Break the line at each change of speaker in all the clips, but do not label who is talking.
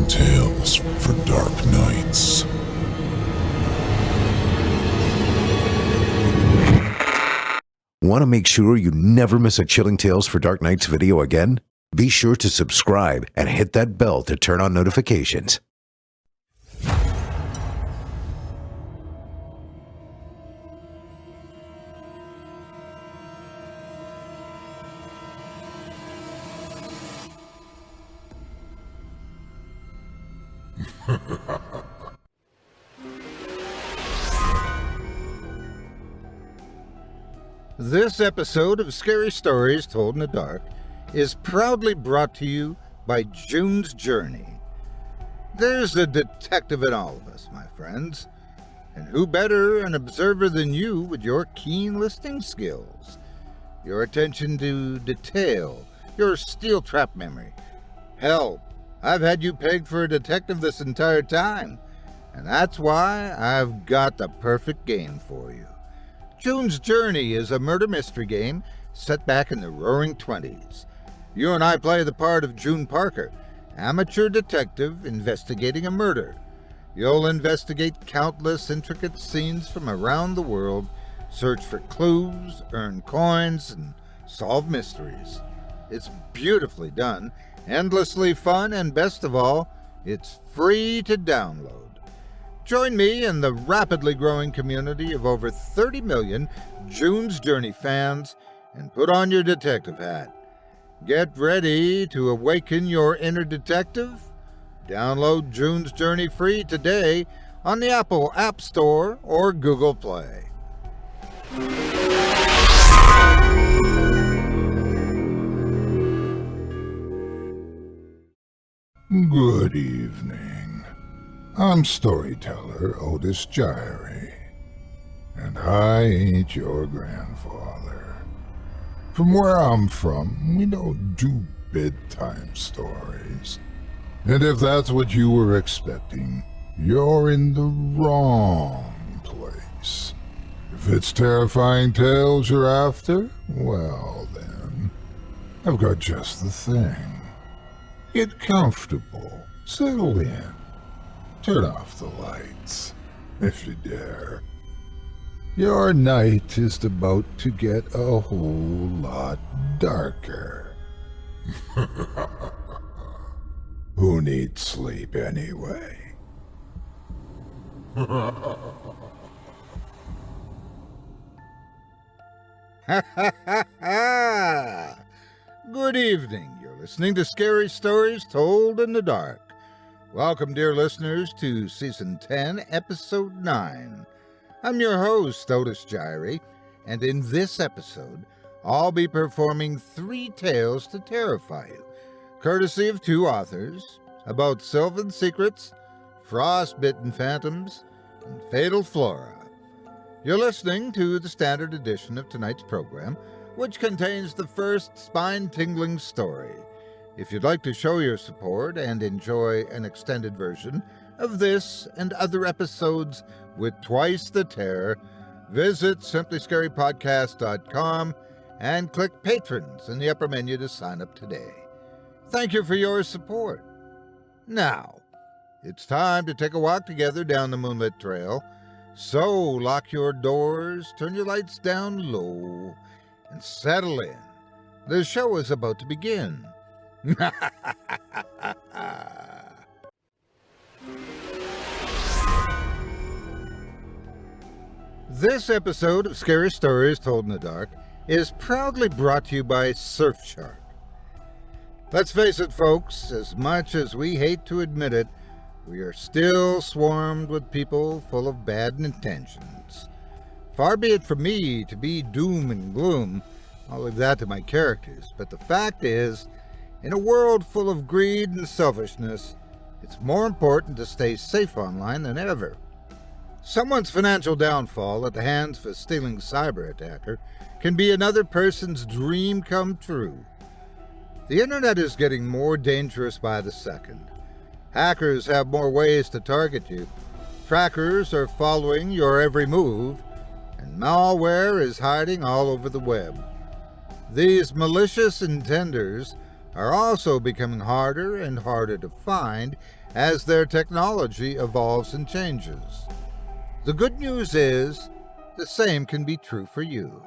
Chilling tales for dark nights.
Want to make sure you never miss a Chilling Tales for Dark Nights video again? Be sure to subscribe and hit that bell to turn on notifications.
This episode of Scary Stories Told in the Dark is proudly brought to you by June's Journey. There's a detective in all of us, my friends. And who better an observer than you with your keen listening skills, your attention to detail, your steel trap memory. Hell, I've had you pegged for a detective this entire time, and that's why I've got the perfect game for you. June's Journey is a murder mystery game set back in the roaring 20s. You and I play the part of June Parker, amateur detective investigating a murder. You'll investigate countless intricate scenes from around the world, search for clues, earn coins, and solve mysteries. It's beautifully done, endlessly fun, and best of all, it's free to download. Join me in the rapidly growing community of over 30 million June's Journey fans and put on your detective hat. Get ready to awaken your inner detective. Download June's Journey free today on the Apple App Store or Google Play.
Good evening. I'm storyteller Otis Jiry, and I ain't your grandfather. From where I'm from, we don't do bedtime stories. And if that's what you were expecting, you're in the wrong place. If it's terrifying tales you're after, well then, I've got just the thing. Get comfortable, settle in. Turn off the lights, if you dare. Your night is about to get a whole lot darker. Who needs sleep anyway?
Good evening. You're listening to Scary Stories Told in the Dark. Welcome, dear listeners, to Season 10, Episode 9. I'm your host, Otis Jiry, and in this episode, I'll be performing 3 tales to terrify you, courtesy of 2 authors, about sylvan secrets, frostbitten phantoms, and fatal flora. You're listening to the standard edition of tonight's program, which contains the first spine-tingling story. If you'd like to show your support and enjoy an extended version of this and other episodes with twice the terror, visit simplyscarypodcast.com and click Patrons in the upper menu to sign up today. Thank you for your support. Now, it's time to take a walk together down the moonlit trail. So lock your doors, turn your lights down low, and settle in. The show is about to begin. This episode of Scary Stories Told in the Dark is proudly brought to you by Surfshark. Let's face it, folks, as much as we hate to admit it, we are still swarmed with people full of bad intentions. Far be it from me to be doom and gloom, I'll leave that to my characters, but the fact is, in a world full of greed and selfishness, it's more important to stay safe online than ever. Someone's financial downfall at the hands of a stealing cyber attacker can be another person's dream come true. The internet is getting more dangerous by the second. Hackers have more ways to target you. Trackers are following your every move, and malware is hiding all over the web. These malicious intenders are also becoming harder and harder to find as their technology evolves and changes. The good news is, the same can be true for you.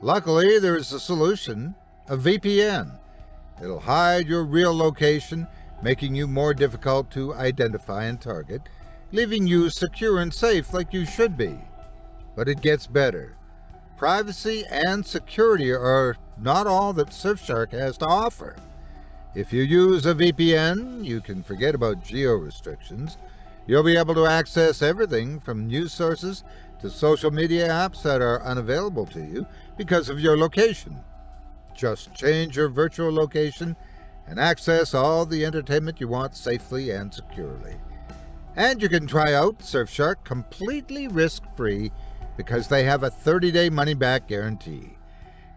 Luckily, there is a solution, a VPN. It'll hide your real location, making you more difficult to identify and target, leaving you secure and safe like you should be. But it gets better. Privacy and security are not all that Surfshark has to offer. If you use a VPN, you can forget about geo-restrictions. You'll be able to access everything from news sources to social media apps that are unavailable to you because of your location. Just change your virtual location and access all the entertainment you want safely and securely. And you can try out Surfshark completely risk-free because they have a 30-day money-back guarantee.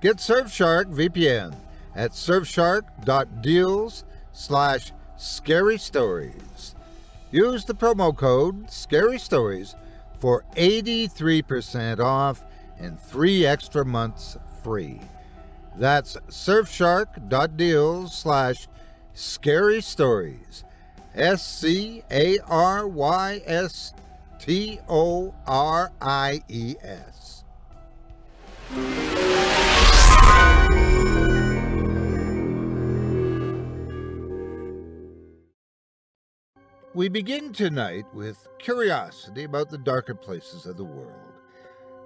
Get Surfshark VPN at surfshark.deals/scarystories. Use the promo code SCARYSTORIES for 83% off and 3 extra months free. That's surfshark.deals/scarystories. SCARYSTORIES. We begin tonight with curiosity about the darker places of the world.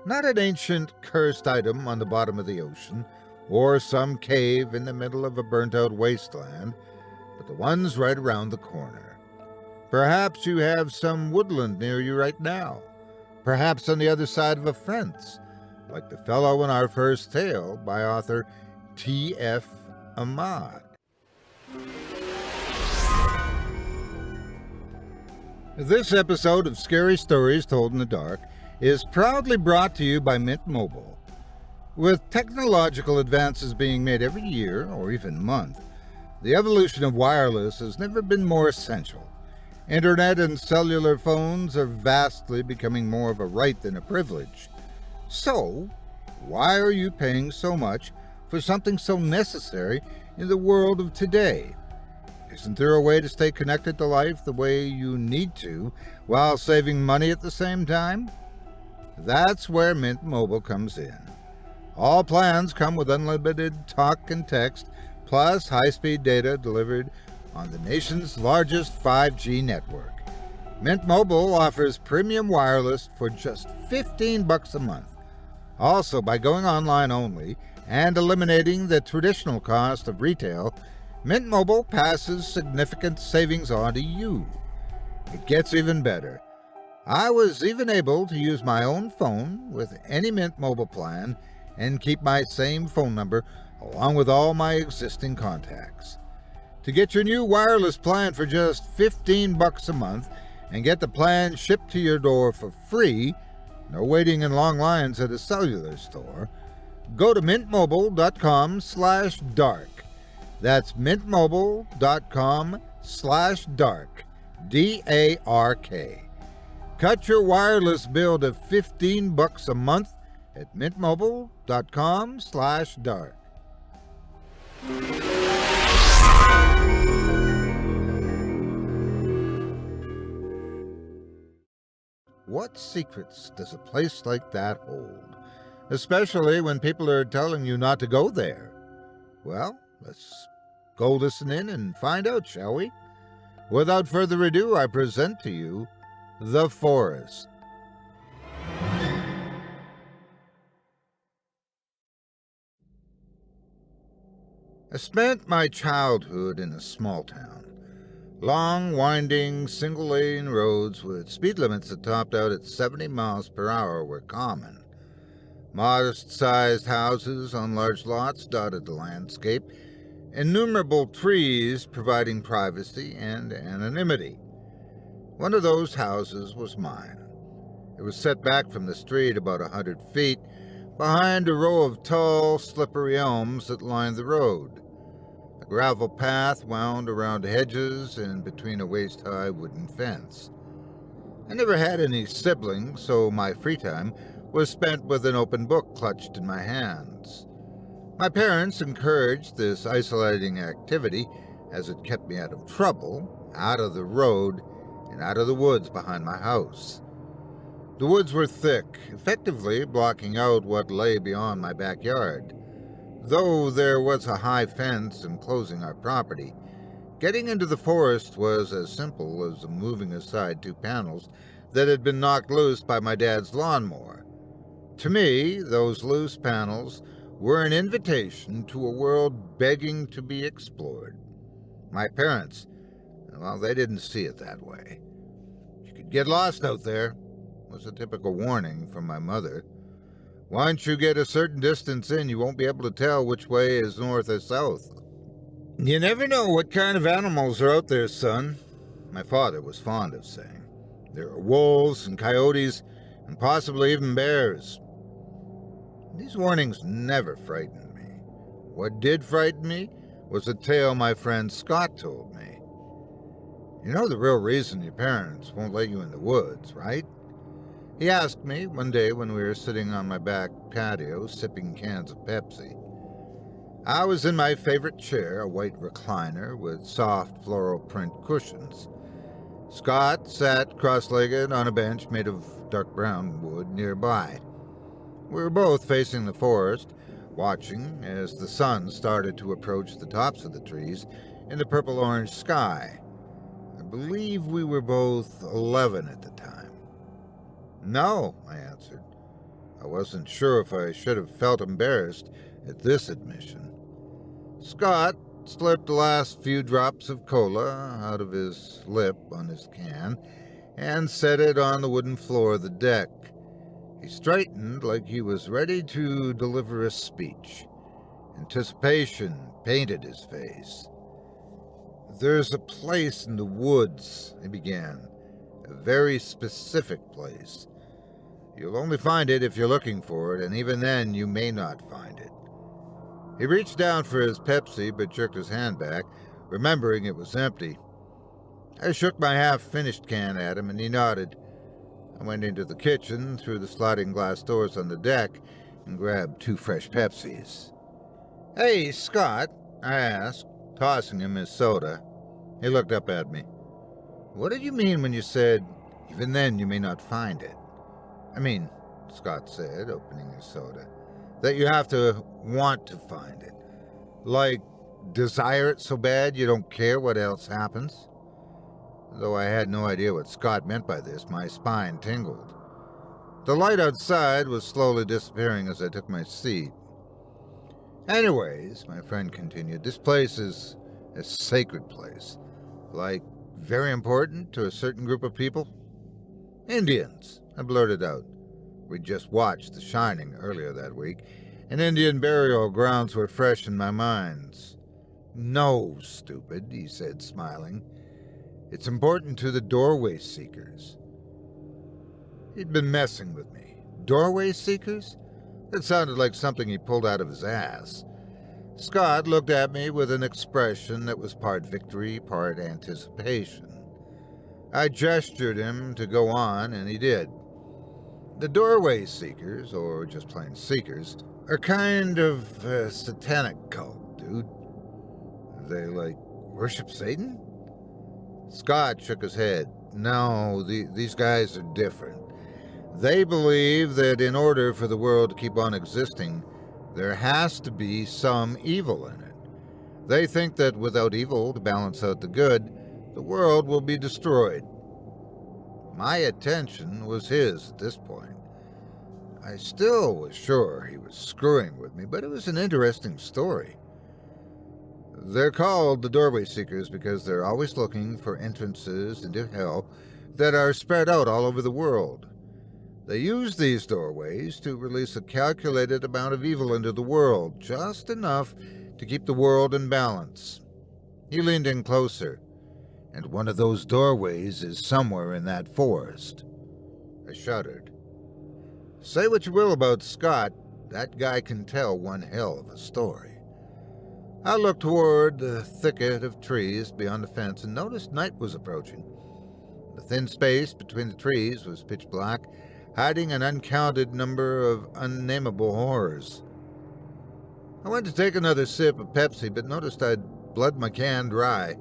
Not an ancient, cursed item on the bottom of the ocean, or some cave in the middle of a burnt-out wasteland, but the ones right around the corner. Perhaps you have some woodland near you right now. Perhaps on the other side of a fence, like the fellow in our first tale by author T.F. Ahmad. This episode of Scary Stories Told in the Dark is proudly brought to you by Mint Mobile. With technological advances being made every year, or even month, the evolution of wireless has never been more essential. Internet and cellular phones are vastly becoming more of a right than a privilege. So, why are you paying so much for something so necessary in the world of today? Isn't there a way to stay connected to life the way you need to, while saving money at the same time? That's where Mint Mobile comes in. All plans come with unlimited talk and text, plus high-speed data delivered on the nation's largest 5G network. Mint Mobile offers premium wireless for just $15 a month. Also, by going online only and eliminating the traditional cost of retail, Mint Mobile passes significant savings on to you. It gets even better. I was even able to use my own phone with any Mint Mobile plan and keep my same phone number along with all my existing contacts. To get your new wireless plan for just $15 a month and get the plan shipped to your door for free, no waiting in long lines at a cellular store, go to mintmobile.com/dark. That's mintmobile.com/dark, DARK. Cut your wireless bill to $15 a month at mintmobile.com/dark. What secrets does a place like that hold? Especially when people are telling you not to go there. Well, let's go listen in and find out, shall we? Without further ado, I present to you The Forest. I spent my childhood in a small town. Long, winding, single-lane roads with speed limits that topped out at 70 miles per hour were common. Modest-sized houses on large lots dotted the landscape, innumerable trees providing privacy and anonymity. One of those houses was mine. It was set back from the street about 100 feet, behind a row of tall, slippery elms that lined the road. A gravel path wound around hedges and between a waist-high wooden fence. I never had any siblings, so my free time was spent with an open book clutched in my hands. My parents encouraged this isolating activity as it kept me out of trouble, out of the road, and out of the woods behind my house. The woods were thick, effectively blocking out what lay beyond my backyard. Though there was a high fence enclosing our property, getting into the forest was as simple as moving aside two panels that had been knocked loose by my dad's lawnmower. To me, those loose panels were an invitation to a world begging to be explored. My parents, well, they didn't see it that way. "You could get lost out there," was a typical warning from my mother. "Once you get a certain distance in, you won't be able to tell which way is north or south." "You never know what kind of animals are out there, son," my father was fond of saying. "There are wolves and coyotes and possibly even bears." These warnings never frightened me. What did frighten me was a tale my friend Scott told me. "You know the real reason your parents won't let you in the woods, right?" He asked me one day when we were sitting on my back patio sipping cans of Pepsi. I was in my favorite chair, a white recliner with soft floral print cushions. Scott sat cross-legged on a bench made of dark brown wood nearby. We were both facing the forest, watching as the sun started to approach the tops of the trees in the purple-orange sky. I believe we were both 11 at the time. "No," I answered. I wasn't sure if I should have felt embarrassed at this admission. Scott slipped the last few drops of cola out of his lip on his can and set it on the wooden floor of the deck. He straightened like he was ready to deliver a speech. Anticipation painted his face. "There's a place in the woods," he began. "A very specific place. You'll only find it if you're looking for it, and even then you may not find it." He reached down for his Pepsi, but jerked his hand back, remembering it was empty. I shook my half-finished can at him, and he nodded. I went into the kitchen, through the sliding glass doors on the deck, and grabbed 2 fresh Pepsis. "Hey, Scott," I asked, tossing him his soda. He looked up at me. "What did you mean when you said, 'even then you may not find it'?" "I mean," Scott said, opening his soda, "that you have to want to find it. Like, desire it so bad you don't care what else happens." Though I had no idea what Scott meant by this, my spine tingled. The light outside was slowly disappearing as I took my seat. "Anyways," my friend continued, "this place is a sacred place. Like, very important to a certain group of people." "Indians," I blurted out. We'd just watched The Shining earlier that week, and Indian burial grounds were fresh in my minds. "No, stupid," he said, smiling. "It's important to the doorway seekers." He'd been messing with me. Doorway seekers? That sounded like something he pulled out of his ass. Scott looked at me with an expression that was part victory, part anticipation. I gestured him to go on, and he did. The doorway seekers, or just plain seekers, are kind of a satanic cult, dude. They, worship Satan? Scott shook his head. "No, these guys are different. They believe that in order for the world to keep on existing, there has to be some evil in it. They think that without evil to balance out the good, the world will be destroyed." My attention was his at this point. I still was sure he was screwing with me, but it was an interesting story. "They're called the Doorway Seekers because they're always looking for entrances into hell that are spread out all over the world. They use these doorways to release a calculated amount of evil into the world, just enough to keep the world in balance." He leaned in closer. "And one of those doorways is somewhere in that forest." I shuddered. Say what you will about Scott, that guy can tell one hell of a story. I looked toward the thicket of trees beyond the fence and noticed night was approaching. The thin space between the trees was pitch black, hiding an uncounted number of unnameable horrors. I went to take another sip of Pepsi, but noticed I'd bled my can dry.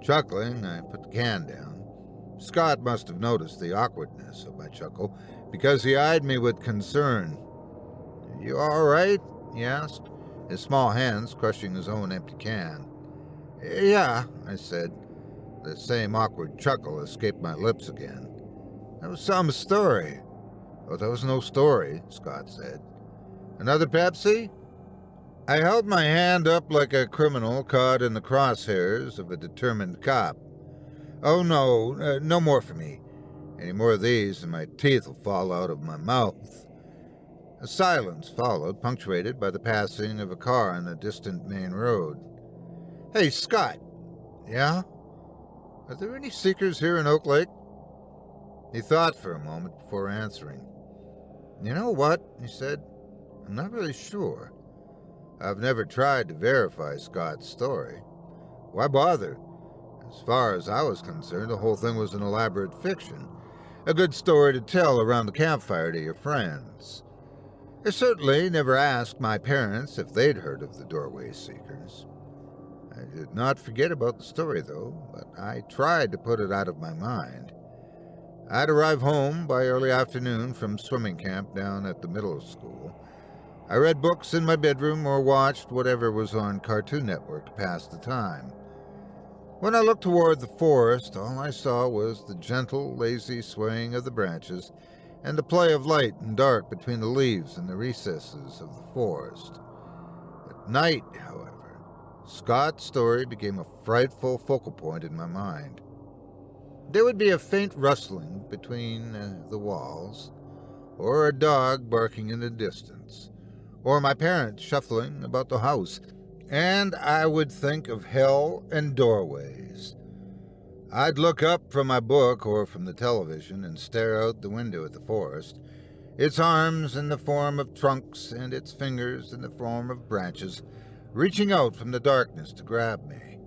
Chuckling, I put the can down. Scott must have noticed the awkwardness of my chuckle, because he eyed me with concern. "You all right?" he asked, his small hands crushing his own empty can. "Yeah," I said. The same awkward chuckle escaped my lips again. "That was some story." "Oh, that was no story," Scott said. "Another Pepsi?" I held my hand up like a criminal caught in the crosshairs of a determined cop. "Oh, no, no more for me. Any more of these and my teeth will fall out of my mouth." A silence followed, punctuated by the passing of a car on a distant main road. "Hey, Scott." "Yeah?" "Are there any seekers here in Oak Lake?" He thought for a moment before answering. "You know what?" he said. "I'm not really sure. I've never tried to verify Scott's story. Why bother? As far as I was concerned, the whole thing was an elaborate fiction. A good story to tell around the campfire to your friends. I certainly never asked my parents if they'd heard of the doorway seekers. I did not forget about the story, though, but I tried to put it out of my mind. I'd arrive home by early afternoon from swimming camp down at the middle school. I read books in my bedroom or watched whatever was on Cartoon Network to pass the time. When I looked toward the forest, all I saw was the gentle, lazy swaying of the branches and the play of light and dark between the leaves and the recesses of the forest. At night, however, Scott's story became a frightful focal point in my mind. There would be a faint rustling between the walls, or a dog barking in the distance, or my parents shuffling about the house, and I would think of hell and doorways. I'd look up from my book or from the television and stare out the window at the forest, its arms in the form of trunks and its fingers in the form of branches, reaching out from the darkness to grab me.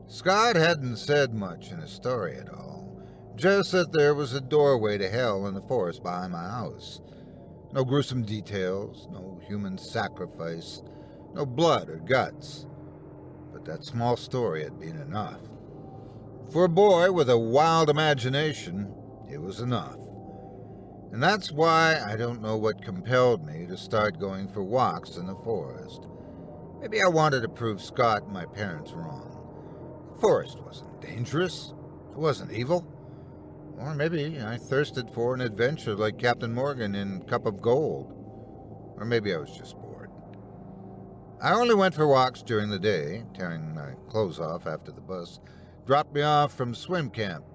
Scott hadn't said much in his story at all, just that there was a doorway to hell in the forest behind my house. No gruesome details, no human sacrifice, no blood or guts. But that small story had been enough. For a boy with a wild imagination, it was enough. And that's why I don't know what compelled me to start going for walks in the forest. Maybe I wanted to prove Scott and my parents wrong. The forest wasn't dangerous. It wasn't evil. Or maybe I thirsted for an adventure like Captain Morgan in Cup of Gold. Or maybe I was just bored. I only went for walks during the day, tearing my clothes off after the bus dropped me off from swim camp.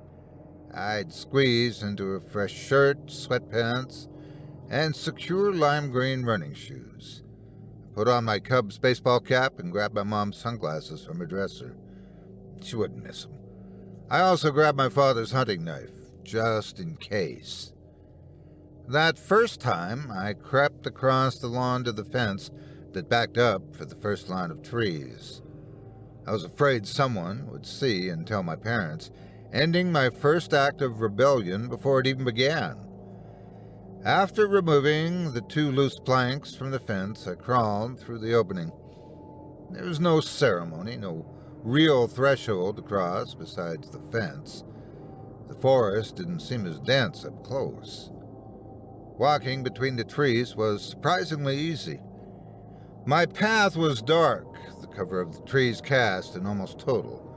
I'd squeeze into a fresh shirt, sweatpants, and secure lime green running shoes. Put on my Cubs baseball cap and grabbed my mom's sunglasses from her dresser. She wouldn't miss them. I also grabbed my father's hunting knife, just in case. That first time, I crept across the lawn to the fence that backed up for the first line of trees. I was afraid someone would see and tell my parents, ending my first act of rebellion before it even began. After removing the 2 loose planks from the fence, I crawled through the opening. There was no ceremony, no real threshold to cross besides the fence. The forest didn't seem as dense up close. Walking between the trees was surprisingly easy. My path was dark, the cover of the trees cast and almost total.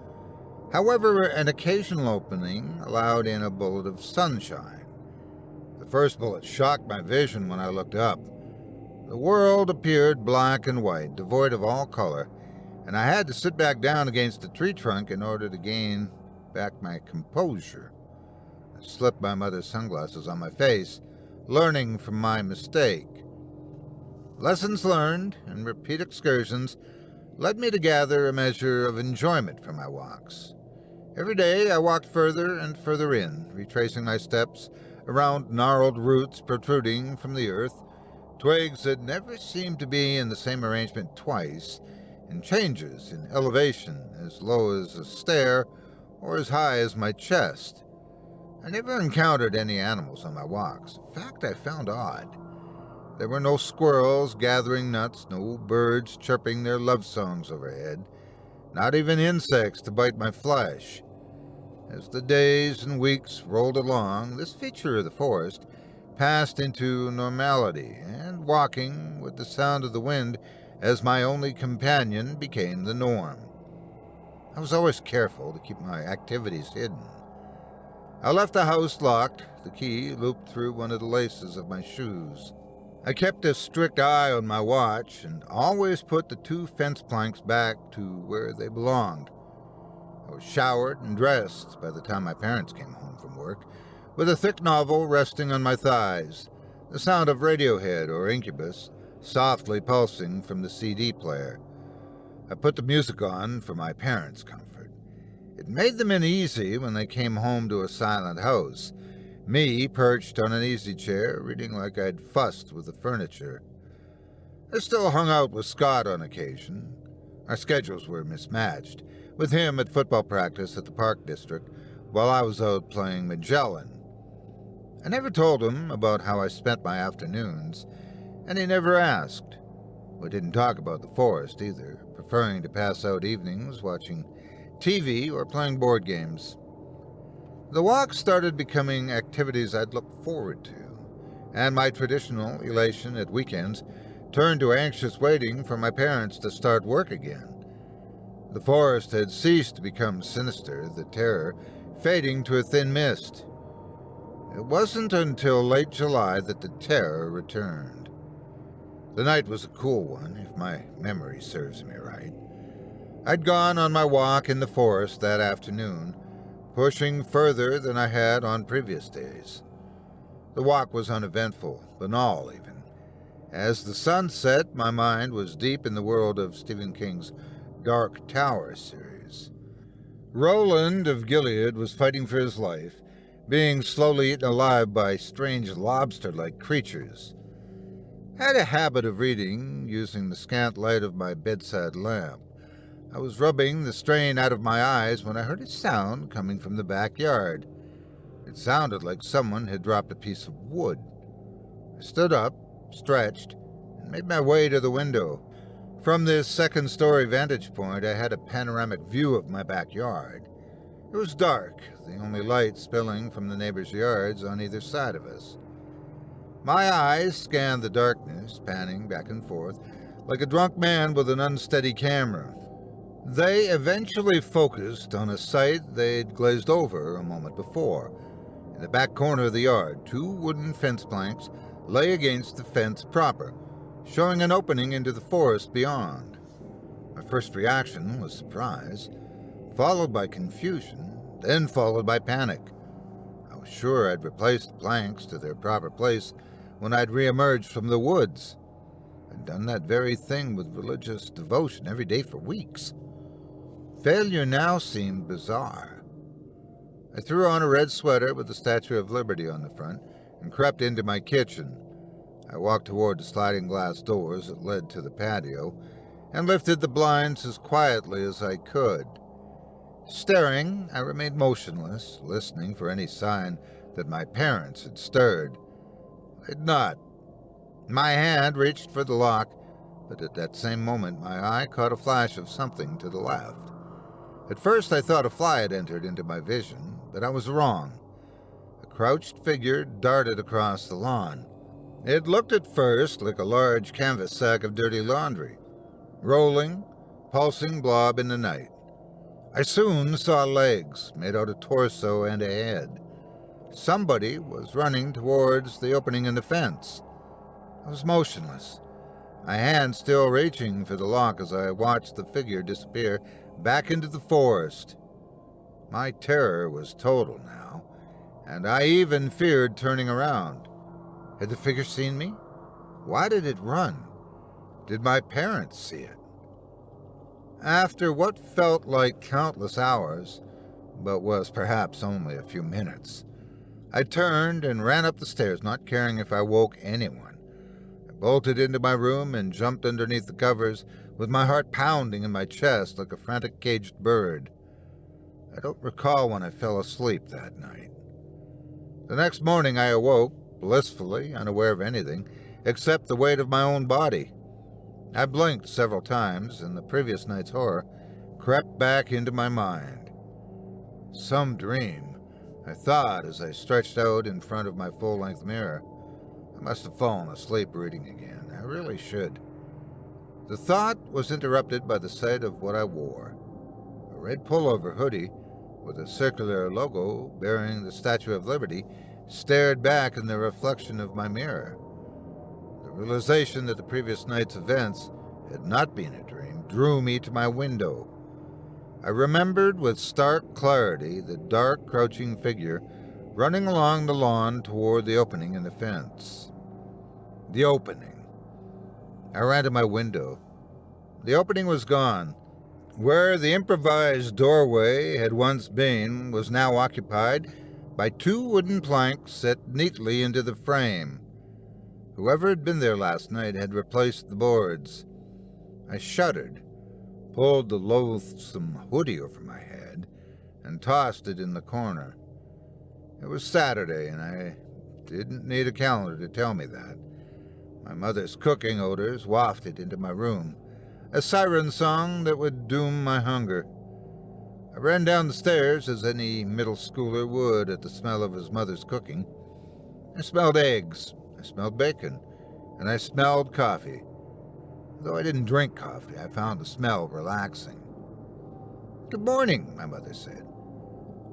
However, an occasional opening allowed in a bullet of sunshine. The first bullet shocked my vision when I looked up. The world appeared black and white, devoid of all color, and I had to sit back down against the tree trunk in order to gain back my composure. I slipped my mother's sunglasses on my face, learning from my mistake. Lessons learned and repeat excursions led me to gather a measure of enjoyment from my walks. Every day I walked further and further in, retracing my steps around gnarled roots protruding from the earth, twigs that never seemed to be in the same arrangement twice, and changes in elevation as low as a stair or as high as my chest. I never encountered any animals on my walks. A fact I found odd. There were no squirrels gathering nuts, no birds chirping their love songs overhead, not even insects to bite my flesh. As the days and weeks rolled along, this feature of the forest passed into normality, and walking with the sound of the wind as my only companion became the norm. I was always careful to keep my activities hidden. I left the house locked, the key looped through one of the laces of my shoes. I kept a strict eye on my watch and always put the 2 fence planks back to where they belonged. I was showered and dressed by the time my parents came home from work, with a thick novel resting on my thighs, the sound of Radiohead or Incubus softly pulsing from the CD player. I put the music on for my parents' comfort. It made them uneasy when they came home to a silent house, me perched on an easy chair, reading like I'd fussed with the furniture. I still hung out with Scott on occasion. Our schedules were mismatched, with him at football practice at the Park District, while I was out playing Magellan. I never told him about how I spent my afternoons, and he never asked. We didn't talk about the forest either, preferring to pass out evenings watching TV or playing board games. The walks started becoming activities I'd look forward to, and my traditional elation at weekends turned to anxious waiting for my parents to start work again. The forest had ceased to become sinister, the terror fading to a thin mist. It wasn't until late July that the terror returned. The night was a cool one, if my memory serves me right. I'd gone on my walk in the forest that afternoon, pushing further than I had on previous days. The walk was uneventful, banal even. As the sun set, my mind was deep in the world of Stephen King's Dark Tower series. Roland of Gilead was fighting for his life, being slowly eaten alive by strange lobster-like creatures. I had a habit of reading using the scant light of my bedside lamp. I was rubbing the strain out of my eyes when I heard a sound coming from the backyard. It sounded like someone had dropped a piece of wood. I stood up, stretched, and made my way to the window. From this second-story vantage point, I had a panoramic view of my backyard. It was dark, the only light spilling from the neighbors' yards on either side of us. My eyes scanned the darkness, panning back and forth, like a drunk man with an unsteady camera. They eventually focused on a sight they'd glazed over a moment before. In the back corner of the yard, 2 wooden fence planks lay against the fence proper, showing an opening into the forest beyond. My first reaction was surprise, followed by confusion, then followed by panic. I was sure I'd replaced the planks to their proper place when I'd reemerged from the woods. I'd done that very thing with religious devotion every day for weeks. Failure now seemed bizarre. I threw on a red sweater with the Statue of Liberty on the front and crept into my kitchen. I walked toward the sliding glass doors that led to the patio and lifted the blinds as quietly as I could. Staring, I remained motionless, listening for any sign that my parents had stirred. They'd not. My hand reached for the lock, but at that same moment my eye caught a flash of something to the left. At first I thought a fly had entered into my vision, but I was wrong. A crouched figure darted across the lawn. It looked at first like a large canvas sack of dirty laundry, rolling, pulsing blob in the night. I soon saw legs made out of torso and a head. Somebody was running towards the opening in the fence. I was motionless, my hand still reaching for the lock as I watched the figure disappear back into the forest. My terror was total now, and I even feared turning around. Had the figure seen me? Why did it run? Did my parents see it? After what felt like countless hours, but was perhaps only a few minutes, I turned and ran up the stairs, not caring if I woke anyone. I bolted into my room and jumped underneath the covers, with my heart pounding in my chest like a frantic caged bird. I don't recall when I fell asleep that night. The next morning I awoke, blissfully unaware of anything, except the weight of my own body. I blinked several times, and the previous night's horror crept back into my mind. Some dream, I thought as I stretched out in front of my full-length mirror. I must have fallen asleep reading again. I really should. The thought was interrupted by the sight of what I wore. A red pullover hoodie with a circular logo bearing the Statue of Liberty stared back in the reflection of my mirror. The realization that the previous night's events had not been a dream drew me to my window. I remembered with stark clarity the dark, crouching figure running along the lawn toward the opening in the fence. The opening. I ran to my window. The opening was gone. Where the improvised doorway had once been was now occupied by two wooden planks set neatly into the frame. Whoever had been there last night had replaced the boards. I shuddered, pulled the loathsome hoodie over my head, and tossed it in the corner. It was Saturday, and I didn't need a calendar to tell me that. My mother's cooking odors wafted into my room, a siren song that would doom my hunger. I ran down the stairs as any middle schooler would at the smell of his mother's cooking. I smelled eggs, I smelled bacon, and I smelled coffee. Though I didn't drink coffee, I found the smell relaxing. "Good morning," my mother said.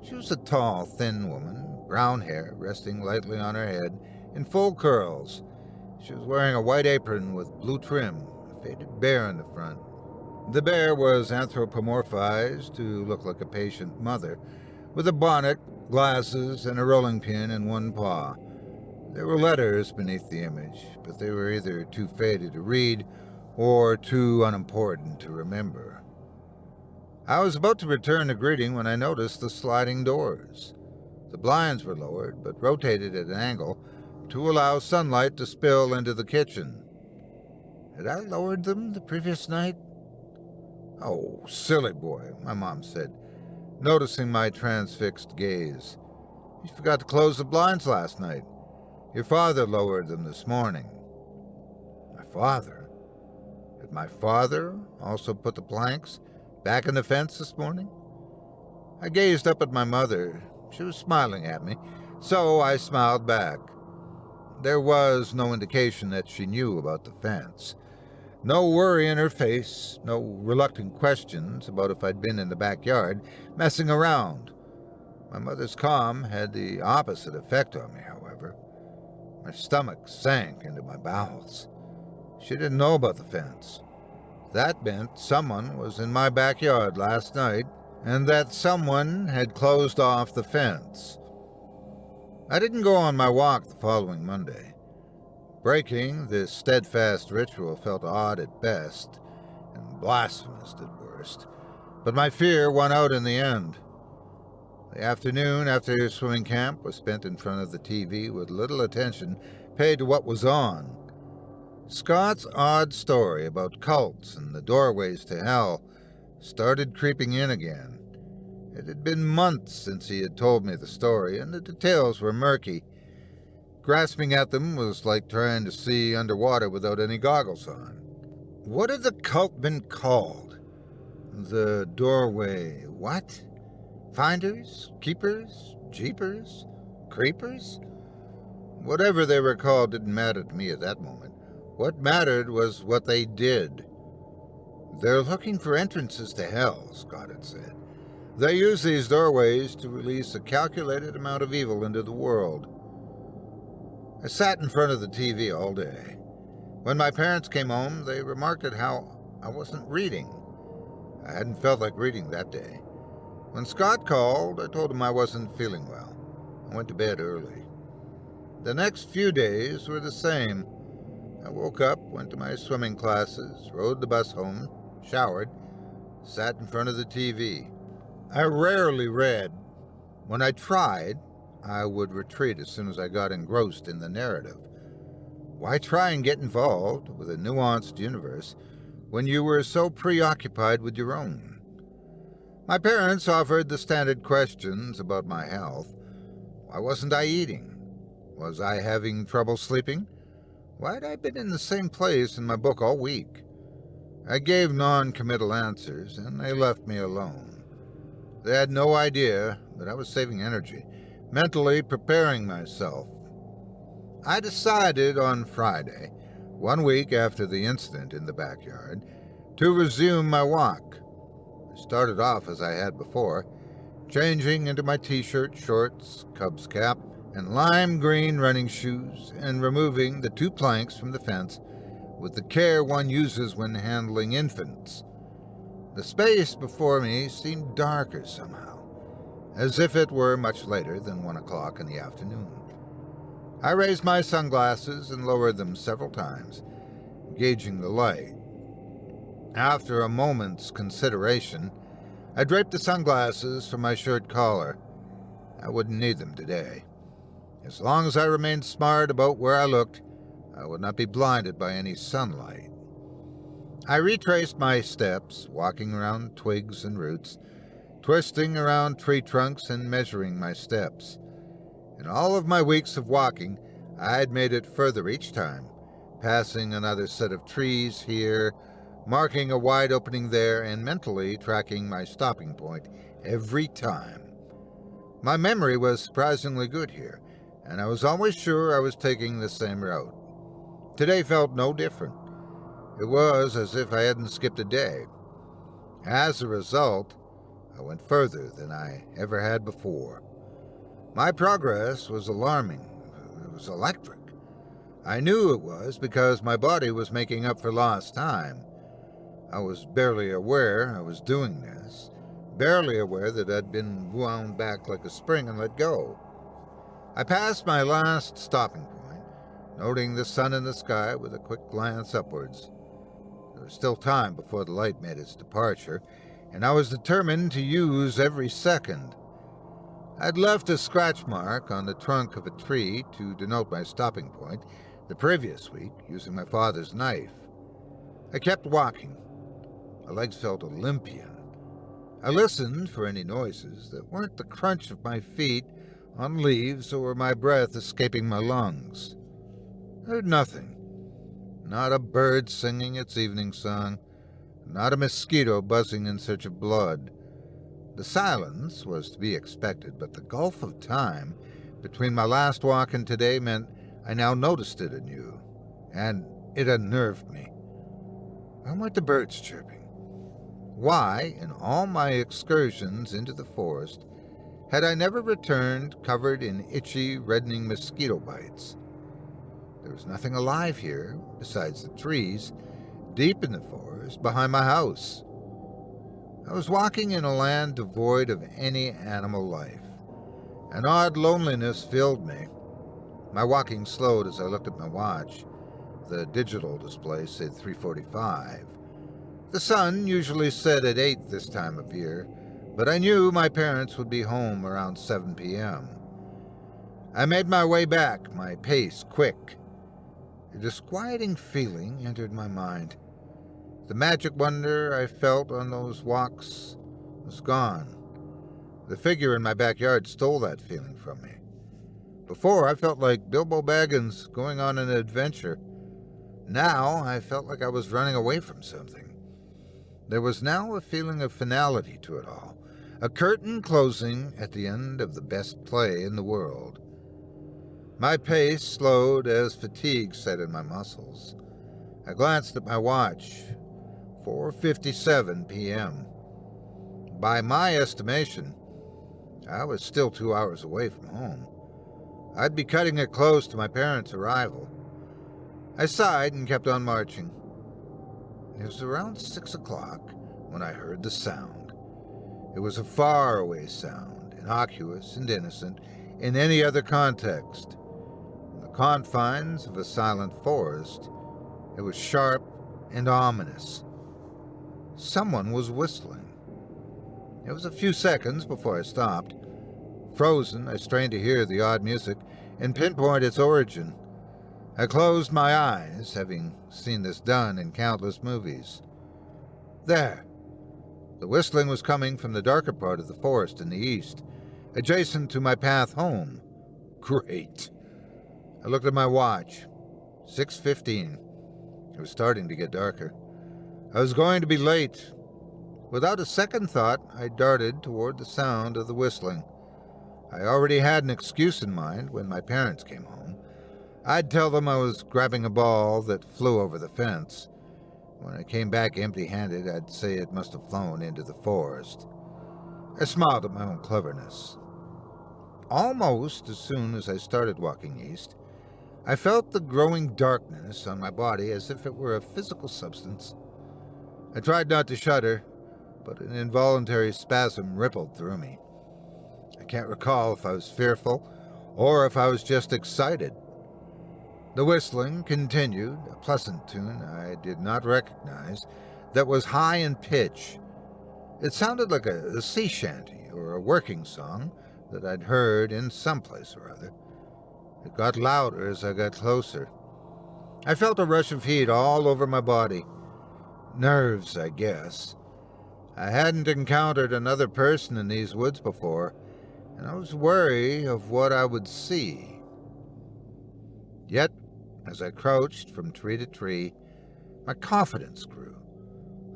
She was a tall, thin woman, brown hair resting lightly on her head in full curls. She was wearing a white apron with blue trim, a faded bear in the front. The bear was anthropomorphized to look like a patient mother, with a bonnet, glasses, and a rolling pin in one paw. There were letters beneath the image, but they were either too faded to read or too unimportant to remember. I was about to return the greeting when I noticed the sliding doors. The blinds were lowered, but rotated at an angle to allow sunlight to spill into the kitchen. Had I lowered them the previous night? "Oh, silly boy," my mom said, noticing my transfixed gaze. "You forgot to close the blinds last night. Your father lowered them this morning." My father? Had my father also put the planks back in the fence this morning? I gazed up at my mother. She was smiling at me, so I smiled back. There was no indication that she knew about the fence. No worry in her face, no reluctant questions about if I'd been in the backyard messing around. My mother's calm had the opposite effect on me, however. My stomach sank into my bowels. She didn't know about the fence. That meant someone was in my backyard last night, and that someone had closed off the fence. I didn't go on my walk the following Monday. Breaking this steadfast ritual felt odd at best, and blasphemous at worst, but my fear won out in the end. The afternoon after swimming camp was spent in front of the TV with little attention paid to what was on. Scott's odd story about cults and the doorways to hell started creeping in again. It had been months since he had told me the story, and the details were murky. Grasping at them was like trying to see underwater without any goggles on. What had the cult been called? The doorway what? Finders? Keepers? Jeepers? Creepers? Whatever they were called didn't matter to me at that moment. What mattered was what they did. "They're looking for entrances to hell," Scott had said. "They use these doorways to release a calculated amount of evil into the world." I sat in front of the TV all day. When my parents came home, they remarked at how I wasn't reading. I hadn't felt like reading that day. When Scott called, I told him I wasn't feeling well. I went to bed early. The next few days were the same. I woke up, went to my swimming classes, rode the bus home, showered, sat in front of the TV. I rarely read. When I tried, I would retreat as soon as I got engrossed in the narrative. Why try and get involved with a nuanced universe when you were so preoccupied with your own? My parents offered the standard questions about my health. Why wasn't I eating? Was I having trouble sleeping? Why'd I been in the same place in my book all week? I gave non-committal answers, and they left me alone. They had no idea that I was saving energy, mentally preparing myself. I decided on Friday, 1 week after the incident in the backyard, to resume my walk. I started off as I had before, changing into my t-shirt, shorts, Cubs cap, and lime green running shoes, and removing the 2 planks from the fence with the care one uses when handling infants. The space before me seemed darker somehow, as if it were much later than 1 o'clock in the afternoon. I raised my sunglasses and lowered them several times, gauging the light. After a moment's consideration, I draped the sunglasses from my shirt collar. I wouldn't need them today. As long as I remained smart about where I looked, I would not be blinded by any sunlight. I retraced my steps, walking around twigs and roots, twisting around tree trunks and measuring my steps. In all of my weeks of walking, I had made it further each time, passing another set of trees here, marking a wide opening there, and mentally tracking my stopping point every time. My memory was surprisingly good here, and I was always sure I was taking the same route. Today felt no different. It was as if I hadn't skipped a day. As a result, I went further than I ever had before. My progress was alarming. It was electric. I knew it was because my body was making up for lost time. I was barely aware I was doing this, barely aware that I'd been wound back like a spring and let go. I passed my last stopping point, noting the sun in the sky with a quick glance upwards. There was still time before the light made its departure, and I was determined to use every second. I'd left a scratch mark on the trunk of a tree to denote my stopping point the previous week using my father's knife. I kept walking. My legs felt Olympian. I listened for any noises that weren't the crunch of my feet on leaves or my breath escaping my lungs. I heard nothing. Not a bird singing its evening song, not a mosquito buzzing in search of blood. The silence was to be expected, but the gulf of time between my last walk and today meant I now noticed it anew, and it unnerved me. Why weren't the birds chirping? Why, in all my excursions into the forest, had I never returned covered in itchy, reddening mosquito bites? There was nothing alive here besides the trees, deep in the forest behind my house. I was walking in a land devoid of any animal life. An odd loneliness filled me. My walking slowed as I looked at my watch. The digital display said 3:45. The sun usually set at 8 this time of year, but I knew my parents would be home around 7 p.m. I made my way back, my pace quick. A disquieting feeling entered my mind. The magic wonder I felt on those walks was gone. The figure in my backyard stole that feeling from me. Before, I felt like Bilbo Baggins going on an adventure. Now, I felt like I was running away from something. There was now a feeling of finality to it all, a curtain closing at the end of the best play in the world. My pace slowed as fatigue set in my muscles. I glanced at my watch. 4:57 p.m. By my estimation, I was still 2 hours away from home. I'd be cutting it close to my parents' arrival. I sighed and kept on marching. It was around 6 o'clock when I heard the sound. It was a faraway sound, innocuous and innocent in any other context. In the confines of a silent forest, it was sharp and ominous. Someone was whistling. It was a few seconds before I stopped. Frozen, I strained to hear the odd music and pinpoint its origin. I closed my eyes, having seen this done in countless movies. There. The whistling was coming from the darker part of the forest in the east, adjacent to my path home. Great. I looked at my watch. 6:15. It was starting to get darker. I was going to be late. Without a second thought, I darted toward the sound of the whistling. I already had an excuse in mind when my parents came home. I'd tell them I was grabbing a ball that flew over the fence. When I came back empty-handed, I'd say it must have flown into the forest. I smiled at my own cleverness. Almost as soon as I started walking east, I felt the growing darkness on my body as if it were a physical substance. I tried not to shudder, but an involuntary spasm rippled through me. I can't recall if I was fearful or if I was just excited. The whistling continued, a pleasant tune I did not recognize that was high in pitch. It sounded like a sea shanty or a working song that I'd heard in some place or other. It got louder as I got closer. I felt a rush of heat all over my body. Nerves, I guess. I hadn't encountered another person in these woods before, and I was wary of what I would see. Yet, as I crouched from tree to tree, my confidence grew.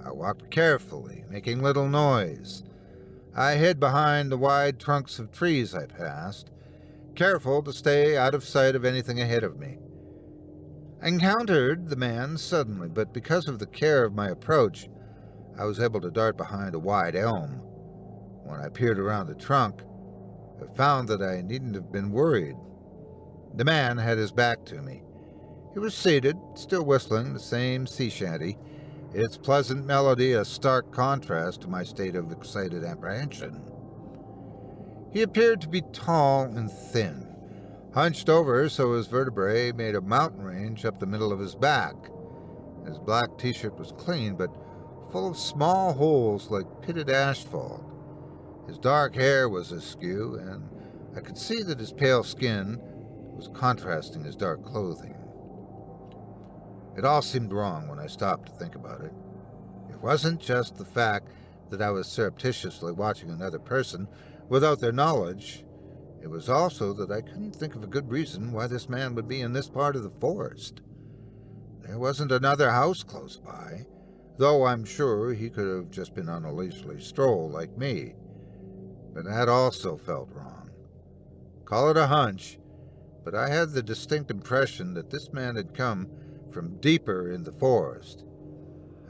I walked carefully, making little noise. I hid behind the wide trunks of trees I passed, careful to stay out of sight of anything ahead of me. I encountered the man suddenly, but because of the care of my approach, I was able to dart behind a wide elm. When I peered around the trunk, I found that I needn't have been worried. The man had his back to me. He was seated, still whistling the same sea shanty, its pleasant melody a stark contrast to my state of excited apprehension. He appeared to be tall and thin, hunched over so his vertebrae made a mountain range up the middle of his back. His black t-shirt was clean, but full of small holes like pitted asphalt. His dark hair was askew, and I could see that his pale skin was contrasting his dark clothing. It all seemed wrong when I stopped to think about it. It wasn't just the fact that I was surreptitiously watching another person without their knowledge. It was also that I couldn't think of a good reason why this man would be in this part of the forest. There wasn't another house close by, though I'm sure he could have just been on a leisurely stroll like me. But that also felt wrong. Call it a hunch, but I had the distinct impression that this man had come from deeper in the forest.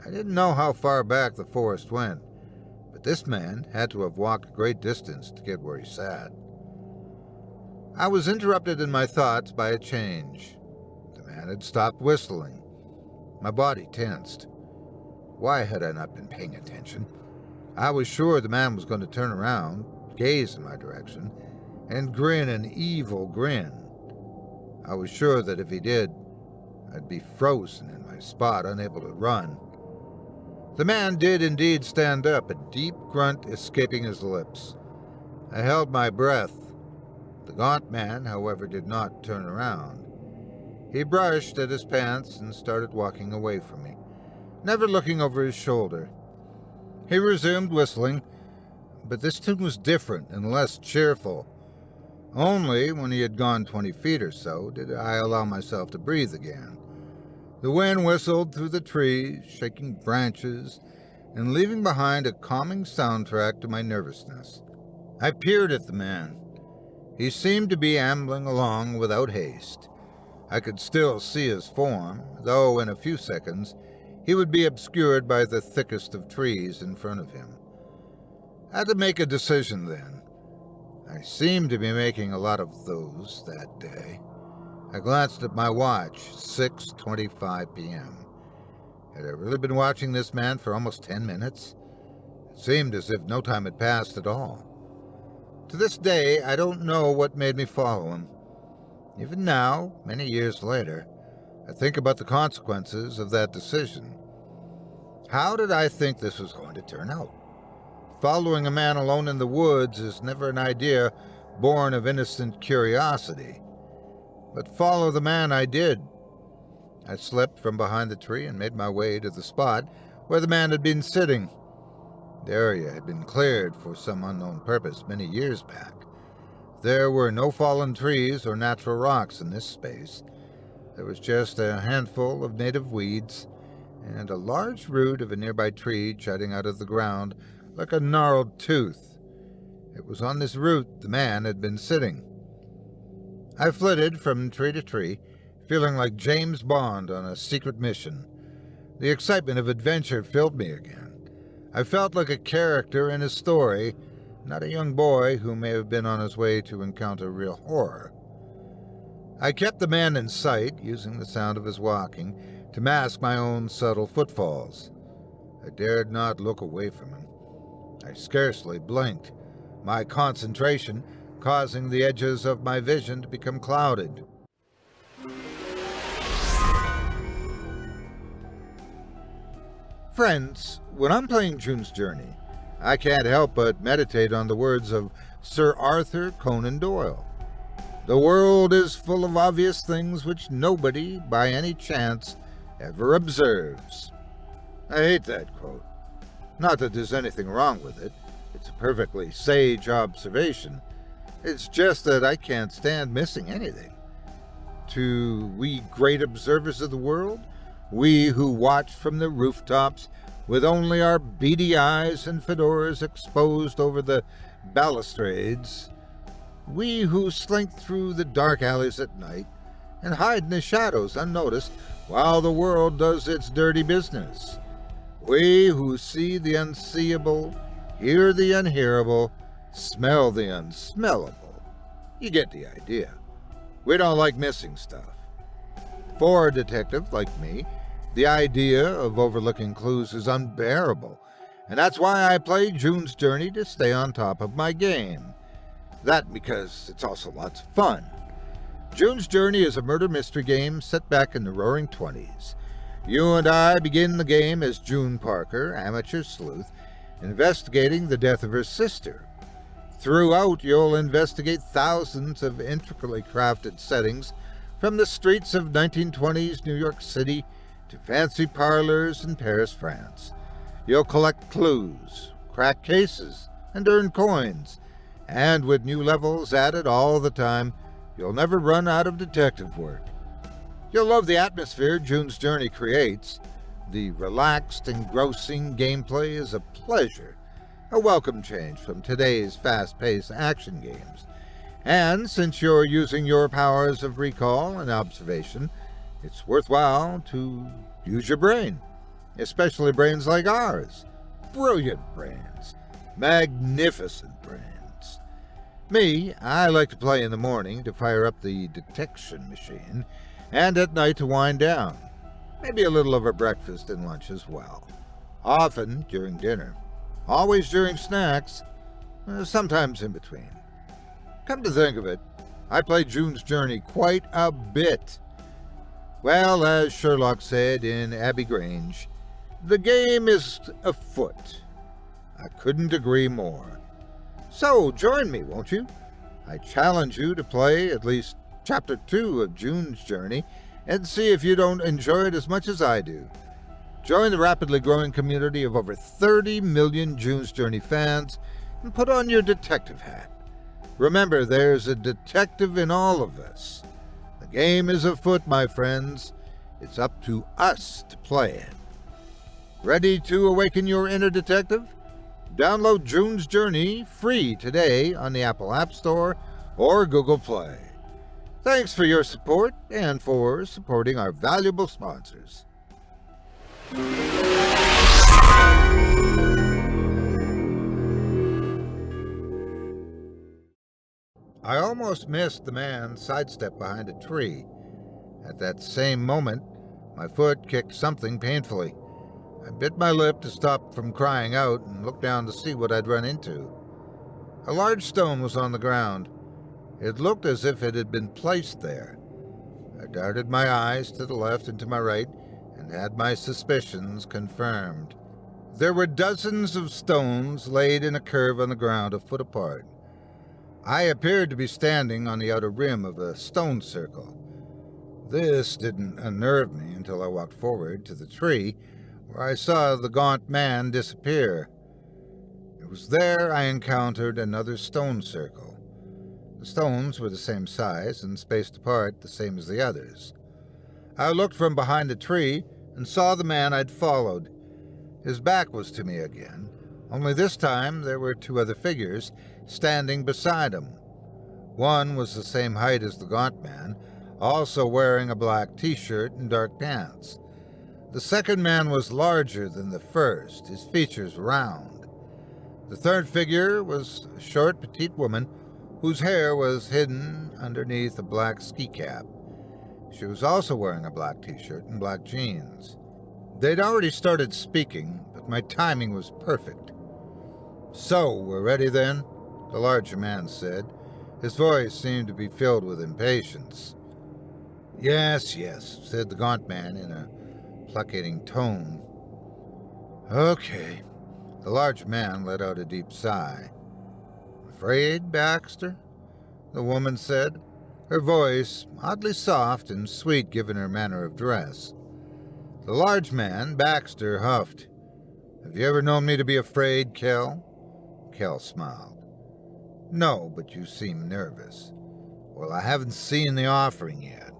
I didn't know how far back the forest went, but this man had to have walked a great distance to get where he sat. I was interrupted in my thoughts by a change. The man had stopped whistling. My body tensed. Why had I not been paying attention? I was sure the man was going to turn around, gaze in my direction, and grin an evil grin. I was sure that if he did, I'd be frozen in my spot, unable to run. The man did indeed stand up, a deep grunt escaping his lips. I held my breath. The gaunt man, however, did not turn around. He brushed at his pants and started walking away from me, never looking over his shoulder. He resumed whistling, but this tune was different and less cheerful. Only when he had gone 20 feet or so did I allow myself to breathe again. The wind whistled through the trees, shaking branches, and leaving behind a calming soundtrack to my nervousness. I peered at the man. He seemed to be ambling along without haste. I could still see his form, though in a few seconds he would be obscured by the thickest of trees in front of him. I had to make a decision then. I seemed to be making a lot of those that day. I glanced at my watch, 6:25 p.m. Had I really been watching this man for almost 10 minutes? It seemed as if no time had passed at all. To this day, I don't know what made me follow him. Even now, many years later, I think about the consequences of that decision. How did I think this was going to turn out? Following a man alone in the woods is never an idea born of innocent curiosity. But follow the man I did. I slipped from behind the tree and made my way to the spot where the man had been sitting. The area had been cleared for some unknown purpose many years back. There were no fallen trees or natural rocks in this space. There was just a handful of native weeds and a large root of a nearby tree jutting out of the ground like a gnarled tooth. It was on this root the man had been sitting. I flitted from tree to tree, feeling like James Bond on a secret mission. The excitement of adventure filled me again. I felt like a character in a story, not a young boy who may have been on his way to encounter real horror. I kept the man in sight, using the sound of his walking to mask my own subtle footfalls. I dared not look away from him. I scarcely blinked, my concentration causing the edges of my vision to become clouded. Friends, when I'm playing June's Journey, I can't help but meditate on the words of Sir Arthur Conan Doyle. The world is full of obvious things which nobody, by any chance, ever observes. I hate that quote. Not that there's anything wrong with it. It's a perfectly sage observation. It's just that I can't stand missing anything. To we great observers of the world, we who watch from the rooftops with only our beady eyes and fedoras exposed over the balustrades, we who slink through the dark alleys at night and hide in the shadows unnoticed while the world does its dirty business, we who see the unseeable, hear the unhearable, smell the unsmellable. You get the idea. We don't like missing stuff. For a detective like me, the idea of overlooking clues is unbearable, and that's why I play June's Journey to stay on top of my game. That because it's also lots of fun. June's Journey is a murder mystery game set back in the roaring 20s. You and I begin the game as June Parker, amateur sleuth, investigating the death of her sister. Throughout, you'll investigate thousands of intricately crafted settings, from the streets of 1920s New York City to fancy parlors in Paris, France. You'll collect clues, crack cases, and earn coins. And with new levels added all the time, you'll never run out of detective work. You'll love the atmosphere June's Journey creates. The relaxed, engrossing gameplay is a pleasure, a welcome change from today's fast-paced action games. And since you're using your powers of recall and observation, it's worthwhile to use your brain, especially brains like ours. Brilliant brains, magnificent brains. Me, I like to play in the morning to fire up the detection machine, and at night to wind down. Maybe a little over breakfast and lunch as well. Often during dinner. Always during snacks. Sometimes in between. Come to think of it, I play June's Journey quite a bit. Well, as Sherlock said in Abbey Grange, the game is afoot. I couldn't agree more. So, join me, won't you? I challenge you to play at least Chapter 2 of June's Journey and see if you don't enjoy it as much as I do. Join the rapidly growing community of over 30 million June's Journey fans and put on your detective hat. Remember, there's a detective in all of us. The game is afoot, my friends. It's up to us to play it. Ready to awaken your inner detective? Download June's Journey free today on the Apple App Store or Google Play. Thanks for your support and for supporting our valuable sponsors. I almost missed the man sidestep behind a tree. At that same moment, my foot kicked something painfully. I bit my lip to stop from crying out and looked down to see what I'd run into. A large stone was on the ground. It looked as if it had been placed there. I darted my eyes to the left and to my right and had my suspicions confirmed. There were dozens of stones laid in a curve on the ground a foot apart. I appeared to be standing on the outer rim of a stone circle. This didn't unnerve me until I walked forward to the tree, where I saw the gaunt man disappear. It was there I encountered another stone circle. The stones were the same size and spaced apart the same as the others. I looked from behind the tree and saw the man I'd followed. His back was to me again, only this time there were two other figures standing beside him. One was the same height as the gaunt man, also wearing a black t-shirt and dark pants. The second man was larger than the first, his features round. The third figure was a short, petite woman whose hair was hidden underneath a black ski cap. She was also wearing a black t-shirt and black jeans. They'd already started speaking, but my timing was perfect. "So, we're ready then?" the larger man said. His voice seemed to be filled with impatience. Yes, said the gaunt man in a placating tone. "Okay." The large man let out a deep sigh. "Afraid, Baxter?" the woman said, her voice oddly soft and sweet given her manner of dress. The large man, Baxter, huffed. "Have you ever known me to be afraid, Kel?" Kel smiled. "No, but you seem nervous." "Well, I haven't seen the offering yet."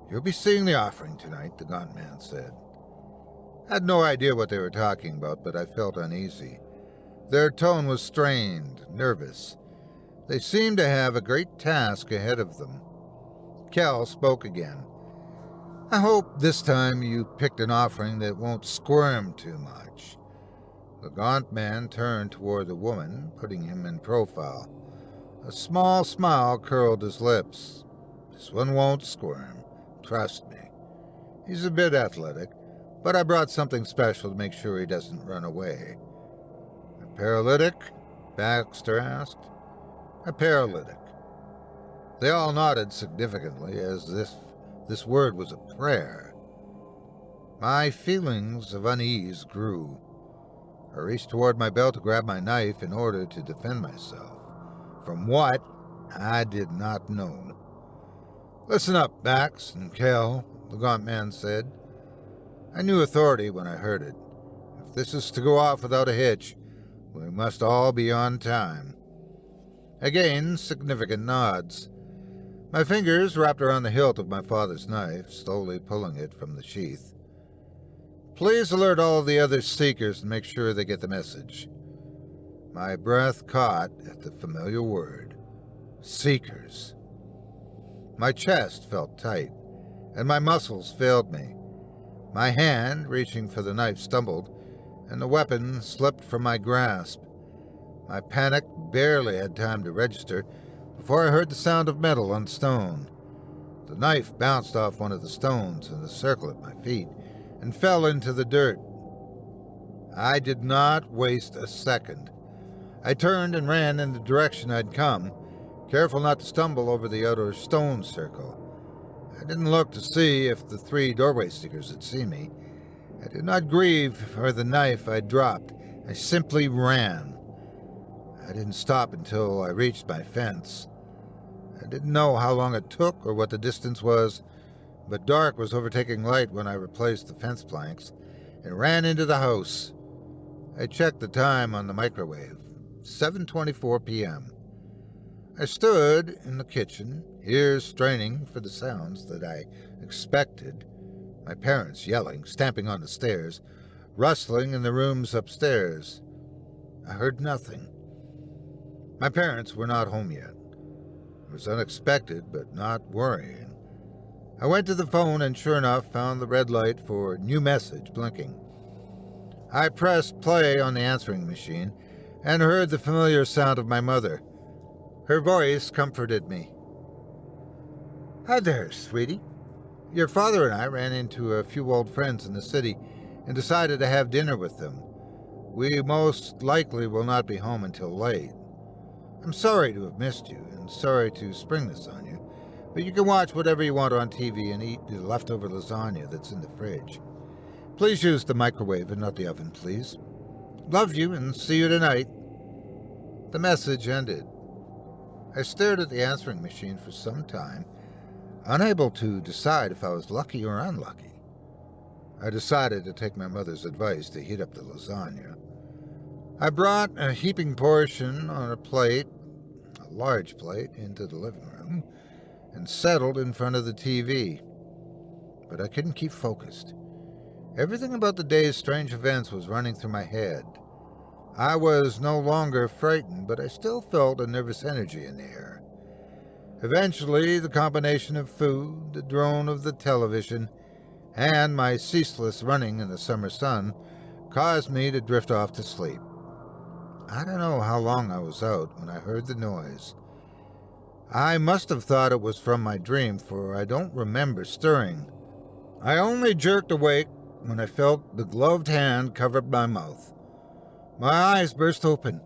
"You'll be seeing the offering tonight," the gaunt man said. I had no idea what they were talking about, but I felt uneasy. Their tone was strained, nervous. They seemed to have a great task ahead of them. Kel spoke again. "I hope this time you picked an offering that won't squirm too much." The gaunt man turned toward the woman, putting him in profile. A small smile curled his lips. "This one won't squirm. Trust me. He's a bit athletic, but I brought something special to make sure he doesn't run away." "A paralytic?" Baxter asked. "A paralytic." They all nodded significantly, as if this word was a prayer. My feelings of unease grew. I reached toward my belt to grab my knife in order to defend myself. From what, I did not know. "Listen up, Bax and Kel," the gaunt man said. I knew authority when I heard it. If this is to go off without a hitch, we must all be on time. Again, significant nods. My fingers wrapped around the hilt of my father's knife, slowly pulling it from the sheath. "Please alert all of the other seekers and make sure they get the message." My breath caught at the familiar word. Seekers. My chest felt tight, and my muscles failed me. My hand, reaching for the knife, stumbled, and the weapon slipped from my grasp. My panic barely had time to register before I heard the sound of metal on stone. The knife bounced off one of the stones in a circle at my feet and fell into the dirt. I did not waste a second. I turned and ran in the direction I'd come, careful not to stumble over the outer stone circle. I didn't look to see if the three doorway seekers had seen me. I did not grieve for the knife I dropped. I simply ran. I didn't stop until I reached my fence. I didn't know how long it took or what the distance was, but dark was overtaking light when I replaced the fence planks and ran into the house. I checked the time on the microwave. 7:24 p.m. I stood in the kitchen, ears straining for the sounds that I expected. My parents yelling, stamping on the stairs, rustling in the rooms upstairs. I heard nothing. My parents were not home yet. It was unexpected, but not worrying. I went to the phone and sure enough found the red light for new message blinking. I pressed play on the answering machine and heard the familiar sound of my mother. Her voice comforted me. "Hi there, sweetie. Your father and I ran into a few old friends in the city and decided to have dinner with them. We most likely will not be home until late. I'm sorry to have missed you and sorry to spring this on you, but you can watch whatever you want on TV and eat the leftover lasagna that's in the fridge. Please use the microwave and not the oven, please. Love you and see you tonight." The message ended. I stared at the answering machine for some time, unable to decide if I was lucky or unlucky. I decided to take my mother's advice to heat up the lasagna. I brought a heaping portion on a plate, a large plate, into the living room and settled in front of the TV. but I couldn't keep focused. Everything about the day's strange events was running through my head. I was no longer frightened, but I still felt a nervous energy in the air. Eventually, the combination of food, the drone of the television, and my ceaseless running in the summer sun caused me to drift off to sleep. I don't know how long I was out when I heard the noise. I must have thought it was from my dream, for I don't remember stirring. I only jerked awake when I felt the gloved hand covered my mouth. My eyes burst open,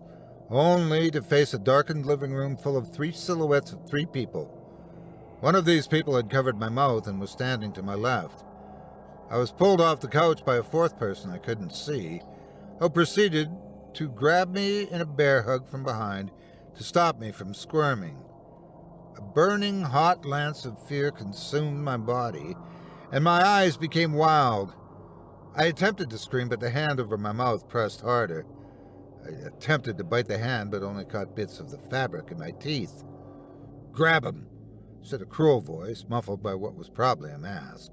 only to face a darkened living room full of 3 silhouettes of 3 people. One of these people had covered my mouth and was standing to my left. I was pulled off the couch by a 4th person I couldn't see, who proceeded to grab me in a bear hug from behind to stop me from squirming. A burning hot lance of fear consumed my body, and my eyes became wild. I attempted to scream, but the hand over my mouth pressed harder. I attempted to bite the hand, but only caught bits of the fabric in my teeth. "Grab him," said a cruel voice, muffled by what was probably a mask.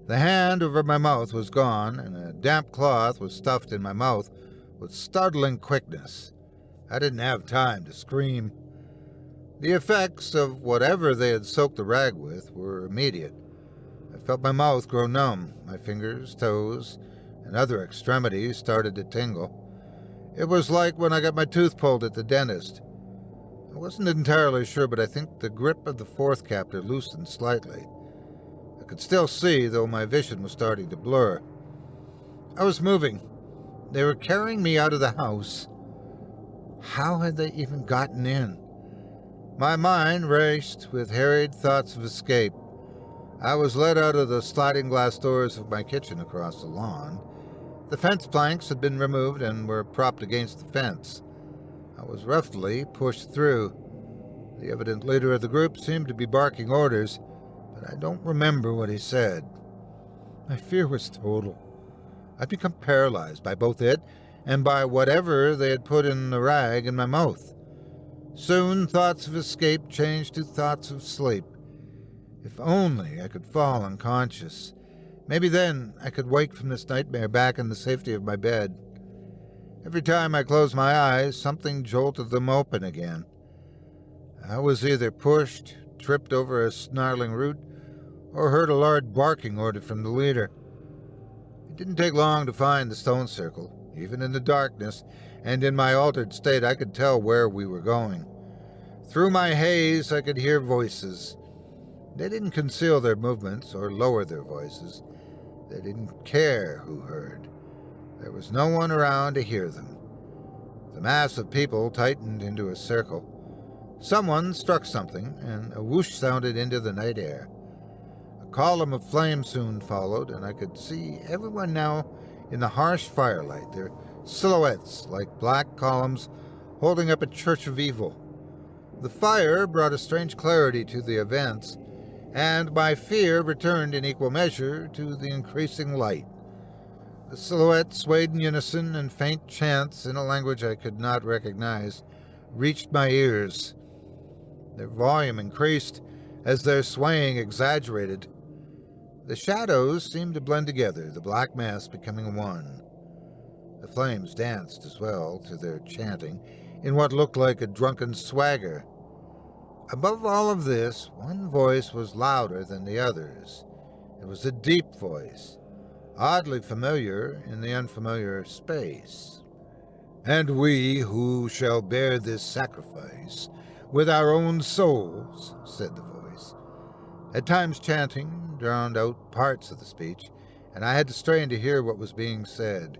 The hand over my mouth was gone, and a damp cloth was stuffed in my mouth with startling quickness. I didn't have time to scream. The effects of whatever they had soaked the rag with were immediate. I felt my mouth grow numb. My fingers, toes, and other extremities started to tingle. It was like when I got my tooth pulled at the dentist. I wasn't entirely sure, but I think the grip of the 4th captor loosened slightly. I could still see, though my vision was starting to blur. I was moving. They were carrying me out of the house. How had they even gotten in? My mind raced with harried thoughts of escape. I was led out of the sliding glass doors of my kitchen across the lawn. The fence planks had been removed and were propped against the fence. I was roughly pushed through. The evident leader of the group seemed to be barking orders, but I don't remember what he said. My fear was total. I'd become paralyzed by both it and by whatever they had put in the rag in my mouth. Soon, thoughts of escape changed to thoughts of sleep. If only I could fall unconscious. Maybe then I could wake from this nightmare back in the safety of my bed. Every time I closed my eyes, something jolted them open again. I was either pushed, tripped over a snarling root, or heard a loud barking order from the leader. It didn't take long to find the stone circle. Even in the darkness, and in my altered state, I could tell where we were going. Through my haze, I could hear voices. They didn't conceal their movements or lower their voices. They didn't care who heard. There was no one around to hear them. The mass of people tightened into a circle. Someone struck something, and a whoosh sounded into the night air. A column of flame soon followed, and I could see everyone now in the harsh firelight, their silhouettes like black columns holding up a church of evil. The fire brought a strange clarity to the events, and my fear returned in equal measure to the increasing light. The silhouettes swayed in unison, and faint chants in a language I could not recognize reached my ears. Their volume increased as their swaying exaggerated. The shadows seemed to blend together, the black mass becoming one. The flames danced as well to their chanting in what looked like a drunken swagger. Above all of this, one voice was louder than the others. It was a deep voice, oddly familiar in the unfamiliar space. "And we who shall bear this sacrifice with our own souls," said the voice. At times chanting drowned out parts of the speech, and I had to strain to hear what was being said.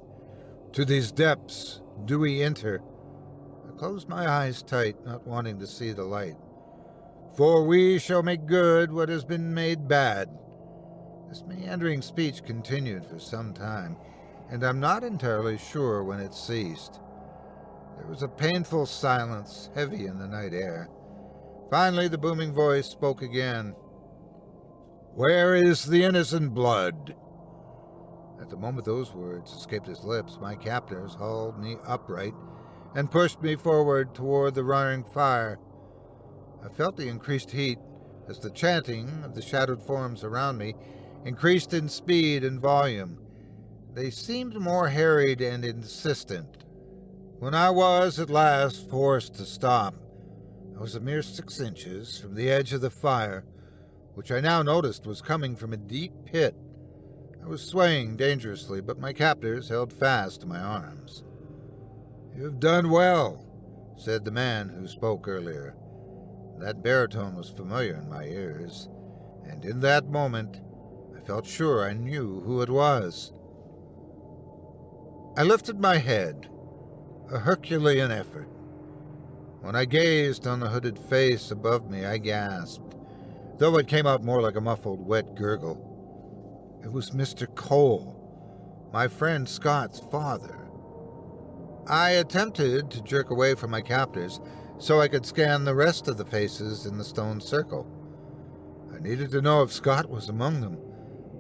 "To these depths do we enter." I closed my eyes tight, not wanting to see the light. "For we shall make good what has been made bad." This meandering speech continued for some time, and I'm not entirely sure when it ceased. There was a painful silence, heavy in the night air. Finally, the booming voice spoke again. "Where is the innocent blood?" At the moment those words escaped his lips, my captors hauled me upright and pushed me forward toward the roaring fire. I felt the increased heat as the chanting of the shadowed forms around me increased in speed and volume. They seemed more harried and insistent. When I was at last forced to stop, I was a mere 6 inches from the edge of the fire, which I now noticed was coming from a deep pit. I was swaying dangerously, but my captors held fast to my arms. "You've done well," said the man who spoke earlier. That baritone was familiar in my ears, and in that moment, I felt sure I knew who it was. I lifted my head, a Herculean effort. When I gazed on the hooded face above me, I gasped, though it came out more like a muffled, wet gurgle. It was Mr. Cole, my friend Scott's father. I attempted to jerk away from my captors so I could scan the rest of the faces in the stone circle. I needed to know if Scott was among them,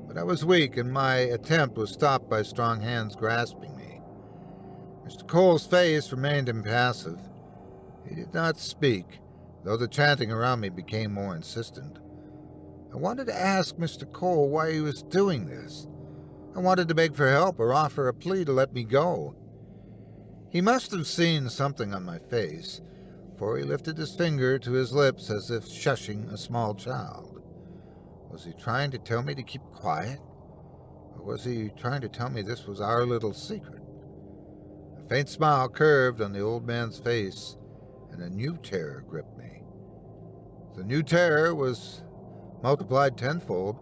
but I was weak and my attempt was stopped by strong hands grasping me. Mr. Cole's face remained impassive. He did not speak, though the chanting around me became more insistent. I wanted to ask Mr. Cole why he was doing this. I wanted to beg for help or offer a plea to let me go. He must have seen something on my face, for he lifted his finger to his lips as if shushing a small child. Was he trying to tell me to keep quiet? Or was he trying to tell me this was our little secret? A faint smile curved on the old man's face, and a new terror gripped me. The new terror was multiplied tenfold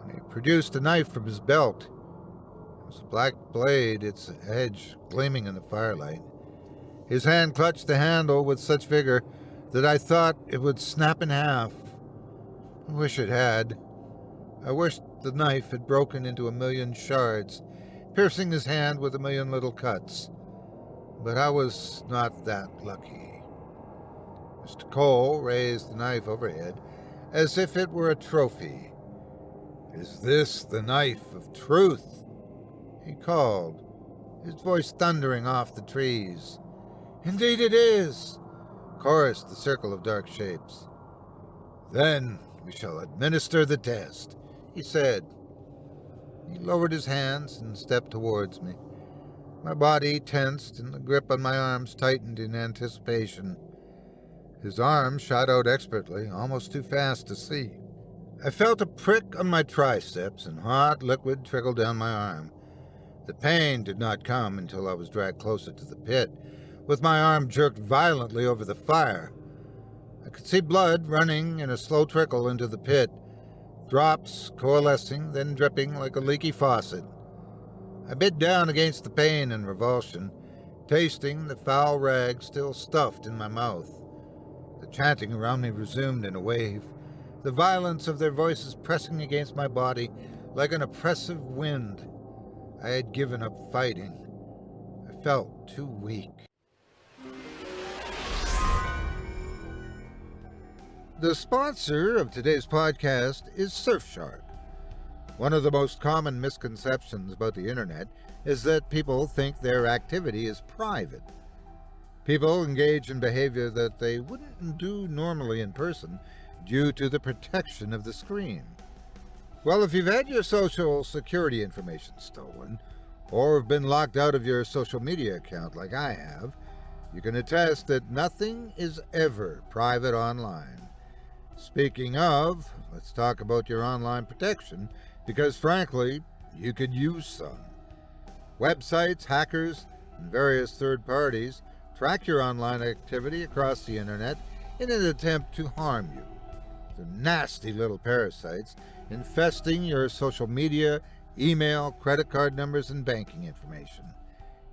when he produced a knife from his belt. It was a black blade, its edge gleaming in the firelight. His hand clutched the handle with such vigor that I thought it would snap in half. I wish it had. I wished the knife had broken into 1,000,000 shards, piercing his hand with 1,000,000 little cuts. But I was not that lucky. Mr. Cole raised the knife overhead as if it were a trophy. "Is this the knife of truth?" he called, his voice thundering off the trees. "Indeed it is," chorused the circle of dark shapes. "Then we shall administer the test," he said. He lowered his hands and stepped towards me. My body tensed and the grip on my arms tightened in anticipation. His arm shot out expertly, almost too fast to see. I felt a prick on my triceps and hot liquid trickled down my arm. The pain did not come until I was dragged closer to the pit, with my arm jerked violently over the fire. I could see blood running in a slow trickle into the pit, drops coalescing, then dripping like a leaky faucet. I bit down against the pain and revulsion, tasting the foul rag still stuffed in my mouth. The chanting around me resumed in a wave, the violence of their voices pressing against my body like an oppressive wind. I had given up fighting. I felt too weak. The sponsor of today's podcast is Surfshark. One of the most common misconceptions about the internet is that people think their activity is private. People engage in behavior that they wouldn't do normally in person due to the protection of the screen. Well, if you've had your social security information stolen, or have been locked out of your social media account like I have, you can attest that nothing is ever private online. Speaking of, let's talk about your online protection, because frankly, you could use some. Websites, hackers, and various third parties track your online activity across the internet in an attempt to harm you. The nasty little parasites infesting your social media, email, credit card numbers, and banking information.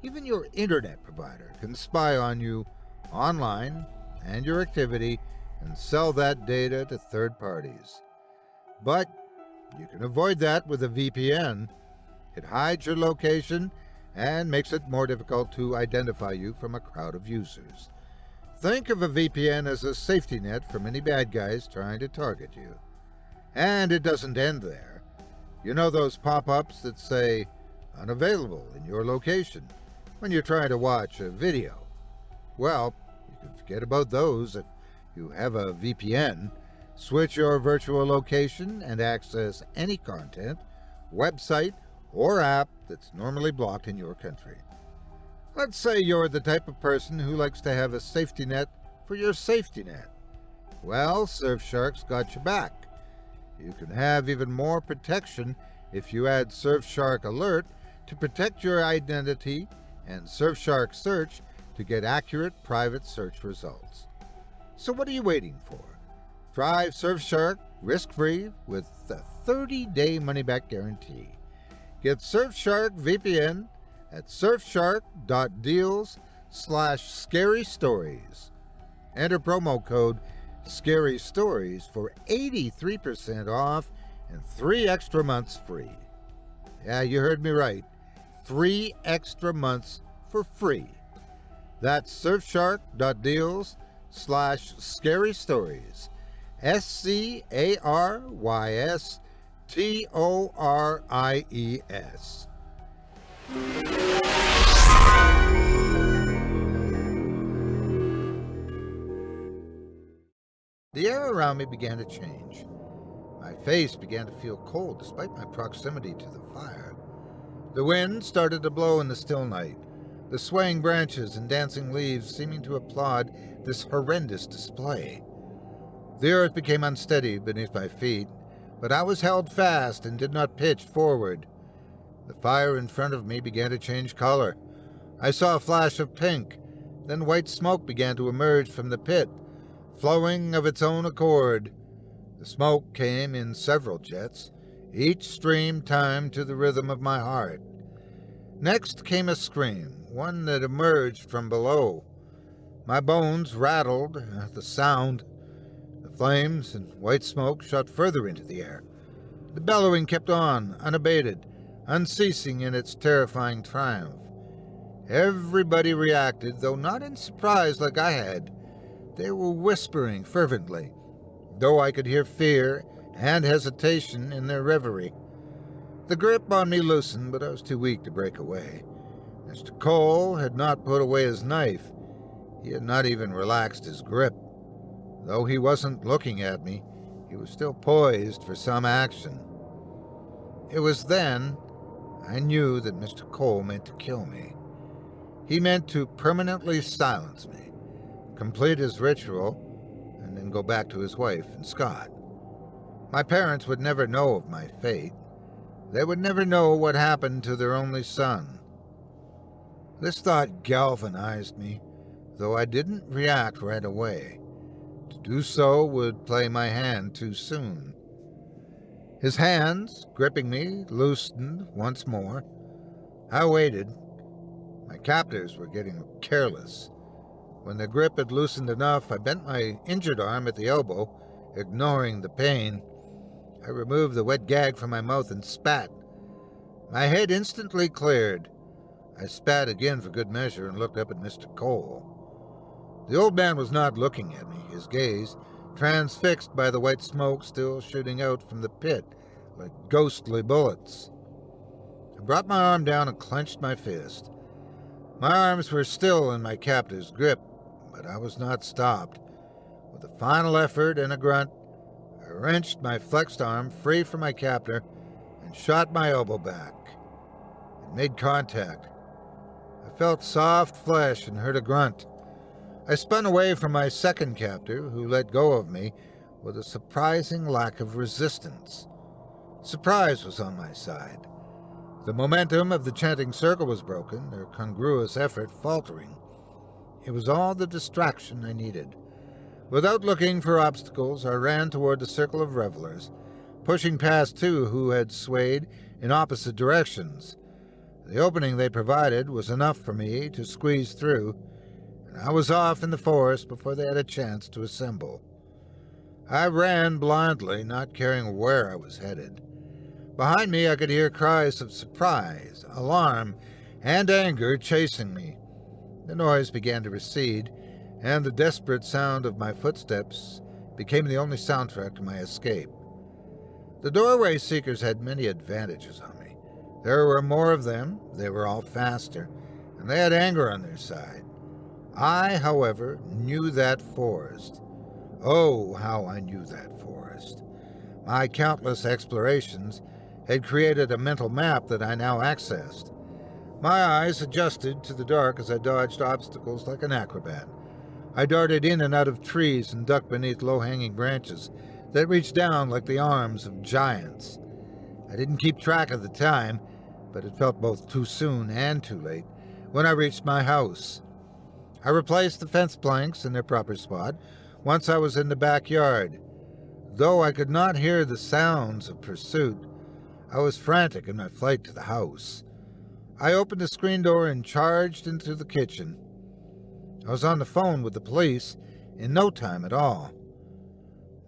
Even your internet provider can spy on you online and your activity and sell that data to third parties. But you can avoid that with a VPN. It hides your location and makes it more difficult to identify you from a crowd of users. Think of a VPN as a safety net for many bad guys trying to target you. And it doesn't end there. You know those pop-ups that say, "unavailable in your location," when you're trying to watch a video? Well, you can forget about those if you have a VPN, switch your virtual location, and access any content, website, or app that's normally blocked in your country. Let's say you're the type of person who likes to have a safety net for your safety net. Well, Surfshark's got your back. You can have even more protection if you add Surfshark Alert to protect your identity and Surfshark Search to get accurate private search results. So what are you waiting for? Try Surfshark risk-free with a 30-day money-back guarantee. Get Surfshark VPN at surfshark.deals/scarystories. Enter promo code SCARYSTORIES for 83% off and 3 extra months free. Yeah, you heard me right. 3 extra months for free. That's surfshark.deals/scarystories. SCARYSTORIES. The air around me began to change. My face began to feel cold despite my proximity to the fire. The wind started to blow in the still night, the swaying branches and dancing leaves seeming to applaud this horrendous display. The earth became unsteady beneath my feet, but I was held fast and did not pitch forward. The fire in front of me began to change color. I saw a flash of pink, then white smoke began to emerge from the pit, flowing of its own accord. The smoke came in several jets, each stream timed to the rhythm of my heart. Next came a scream, one that emerged from below. My bones rattled at the sound. The flames and white smoke shot further into the air. The bellowing kept on, unabated, unceasing in its terrifying triumph. Everybody reacted, though not in surprise like I had. They were whispering fervently, though I could hear fear and hesitation in their reverie. The grip on me loosened, but I was too weak to break away. Mr. Cole had not put away his knife. He had not even relaxed his grip. Though he wasn't looking at me, he was still poised for some action. It was then I knew that Mr. Cole meant to kill me. He meant to permanently silence me, complete his ritual, and then go back to his wife and Scott. My parents would never know of my fate. They would never know what happened to their only son. This thought galvanized me, though I didn't react right away. To do so would play my hand too soon. His hands, gripping me, loosened once more. I waited. My captors were getting careless. When the grip had loosened enough, I bent my injured arm at the elbow, ignoring the pain. I removed the wet gag from my mouth and spat. My head instantly cleared. I spat again for good measure and looked up at Mr. Cole. The old man was not looking at me, his gaze transfixed by the white smoke still shooting out from the pit like ghostly bullets. I brought my arm down and clenched my fist. My arms were still in my captor's grip, but I was not stopped. With a final effort and a grunt, I wrenched my flexed arm free from my captor and shot my elbow back. It made contact. I felt soft flesh and heard a grunt. I spun away from my second captor, who let go of me with a surprising lack of resistance. Surprise was on my side. The momentum of the chanting circle was broken, their congruous effort faltering. It was all the distraction I needed. Without looking for obstacles, I ran toward the circle of revelers, pushing past two who had swayed in opposite directions. The opening they provided was enough for me to squeeze through, and I was off in the forest before they had a chance to assemble. I ran blindly, not caring where I was headed. Behind me I could hear cries of surprise, alarm, and anger chasing me. The noise began to recede, and the desperate sound of my footsteps became the only soundtrack to my escape. The doorway seekers had many advantages on me. There were more of them, they were all faster, and they had anger on their side. I, however, knew that forest. Oh, how I knew that forest. My countless explorations had created a mental map that I now accessed. My eyes adjusted to the dark as I dodged obstacles like an acrobat. I darted in and out of trees and ducked beneath low-hanging branches that reached down like the arms of giants. I didn't keep track of the time, but it felt both too soon and too late when I reached my house. I replaced the fence planks in their proper spot once I was in the backyard. Though I could not hear the sounds of pursuit, I was frantic in my flight to the house. I opened the screen door and charged into the kitchen. I was on the phone with the police in no time at all.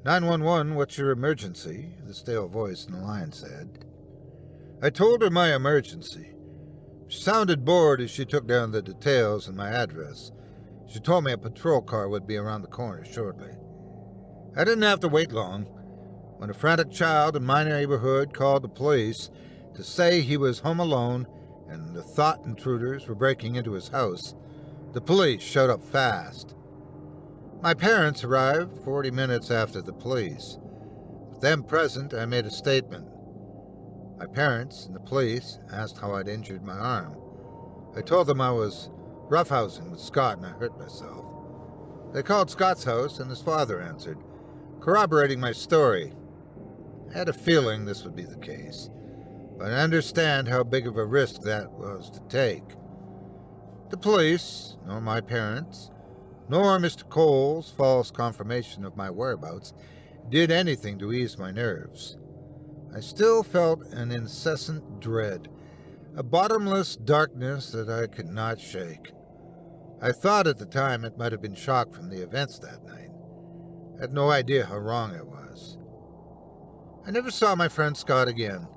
911, what's your emergency? The stale voice in the line said. I told her my emergency. She sounded bored as she took down the details and my address. She told me a patrol car would be around the corner shortly. I didn't have to wait long. When a frantic child in my neighborhood called the police to say he was home alone and the thought intruders were breaking into his house, the police showed up fast. My parents arrived 40 minutes after the police. With them present, I made a statement. My parents and the police asked how I'd injured my arm. I told them I was roughhousing with Scott and I hurt myself. They called Scott's house and his father answered, corroborating my story. I had a feeling this would be the case, but I understand how big of a risk that was to take. The police, nor my parents, nor Mr. Cole's false confirmation of my whereabouts did anything to ease my nerves. I still felt an incessant dread, a bottomless darkness that I could not shake. I thought at the time it might have been shock from the events that night. I had no idea how wrong I was. I never saw my friend Scott again.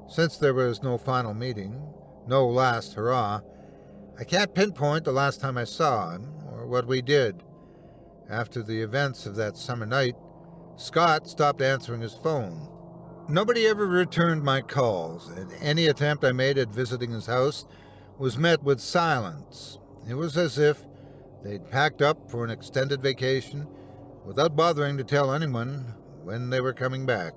Since there was no final meeting, no last hurrah, I can't pinpoint the last time I saw him or what we did. After the events of that summer night, Scott stopped answering his phone. Nobody ever returned my calls, and any attempt I made at visiting his house was met with silence. It was as if they'd packed up for an extended vacation without bothering to tell anyone when they were coming back.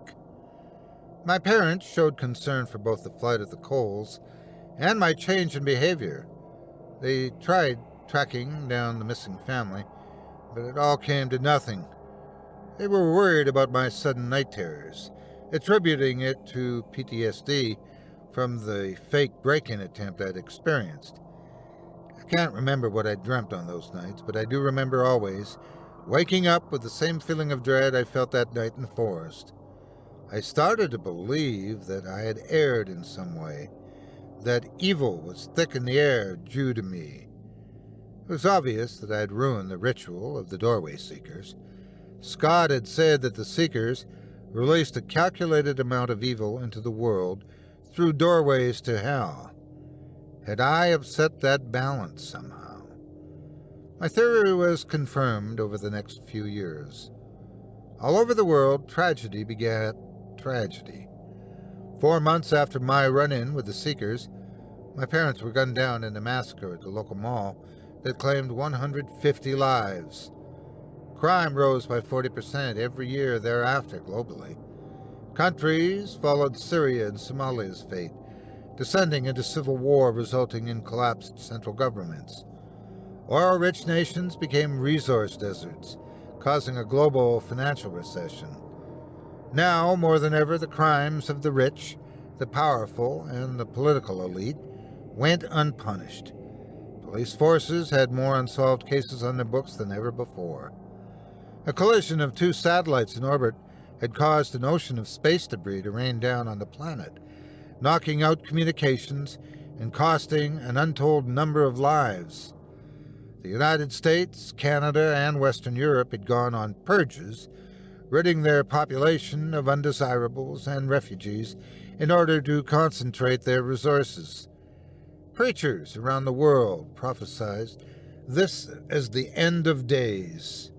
My parents showed concern for both the flight of the Coles and my change in behavior. They tried tracking down the missing family, but it all came to nothing. They were worried about my sudden night terrors, attributing it to PTSD from the fake break-in attempt I'd experienced. I can't remember what I dreamt on those nights, but I do remember always waking up with the same feeling of dread I felt that night in the forest. I started to believe that I had erred in some way, that evil was thick in the air due to me. It was obvious that I had ruined the ritual of the doorway seekers. Scott had said that the seekers released a calculated amount of evil into the world through doorways to hell. Had I upset that balance somehow? My theory was confirmed over the next few years. All over the world, tragedy begat tragedy. 4 months after my run-in with the Seekers, my parents were gunned down in a massacre at the local mall that claimed 150 lives. Crime rose by 40% every year thereafter globally. Countries followed Syria and Somalia's fate, descending into civil war resulting in collapsed central governments. Oil-rich nations became resource deserts, causing a global financial recession. Now, more than ever, the crimes of the rich, the powerful, and the political elite went unpunished. Police forces had more unsolved cases on their books than ever before. A collision of 2 satellites in orbit had caused an ocean of space debris to rain down on the planet, knocking out communications and costing an untold number of lives. The United States, Canada, and Western Europe had gone on purges, ridding their population of undesirables and refugees in order to concentrate their resources. Preachers around the world prophesied this as the end of days.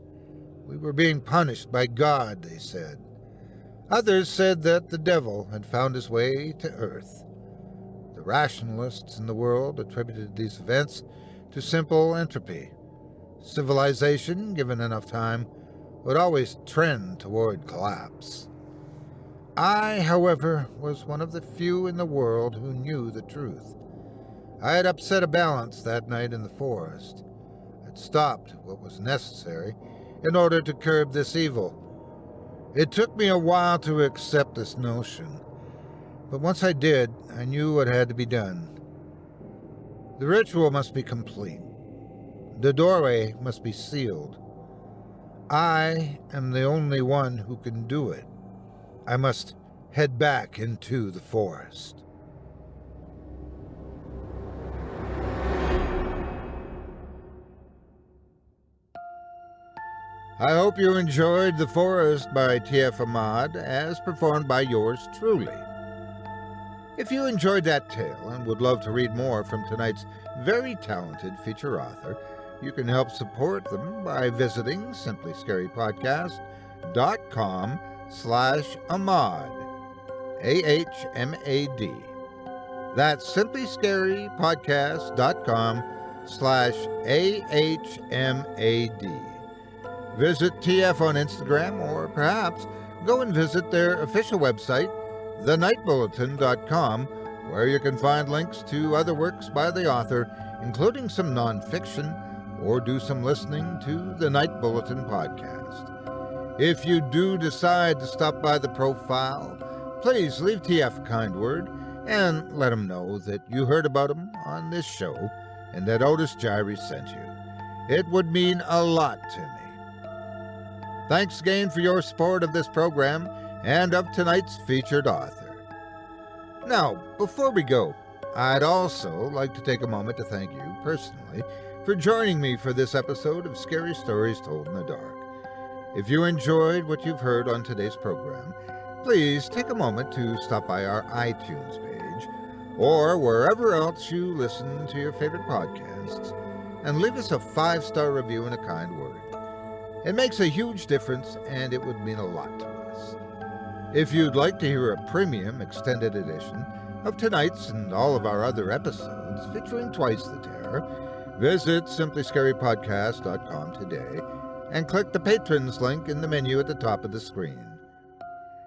We were being punished by God, they said. Others said that the devil had found his way to earth. The rationalists in the world attributed these events to simple entropy. Civilization, given enough time, would always trend toward collapse. I, however, was one of the few in the world who knew the truth. I had upset a balance that night in the forest. I'd stopped what was necessary in order to curb this evil. It took me a while to accept this notion, but once I did, I knew what had to be done. The ritual must be complete. The doorway must be sealed. I am the only one who can do it. I must head back into the forest. I hope you enjoyed The Forest by T.F. Ahmad, as performed by yours truly. If you enjoyed that tale and would love to read more from tonight's very talented feature author, you can help support them by visiting simplyscarypodcast.com/Ahmad, AHMAD. That's simplyscarypodcast.com/AHMAD. Visit TF on Instagram, or perhaps go and visit their official website, thenightbulletin.com, where you can find links to other works by the author, including some nonfiction, or do some listening to the Night Bulletin podcast. If you do decide to stop by the profile, please leave TF a kind word and let him know that you heard about him on this show and that Otis Jiry sent you. It would mean a lot to me. Thanks again for your support of this program and of tonight's featured author. Now, before we go, I'd also like to take a moment to thank you personally for joining me for this episode of Scary Stories Told in the Dark. If you enjoyed what you've heard on today's program, please take a moment to stop by our iTunes page or wherever else you listen to your favorite podcasts and leave us a 5-star review and a kind word. It makes a huge difference, and it would mean a lot to us. If you'd like to hear a premium extended edition of tonight's and all of our other episodes featuring Twice the Terror, visit simplyscarypodcast.com today and click the Patrons link in the menu at the top of the screen.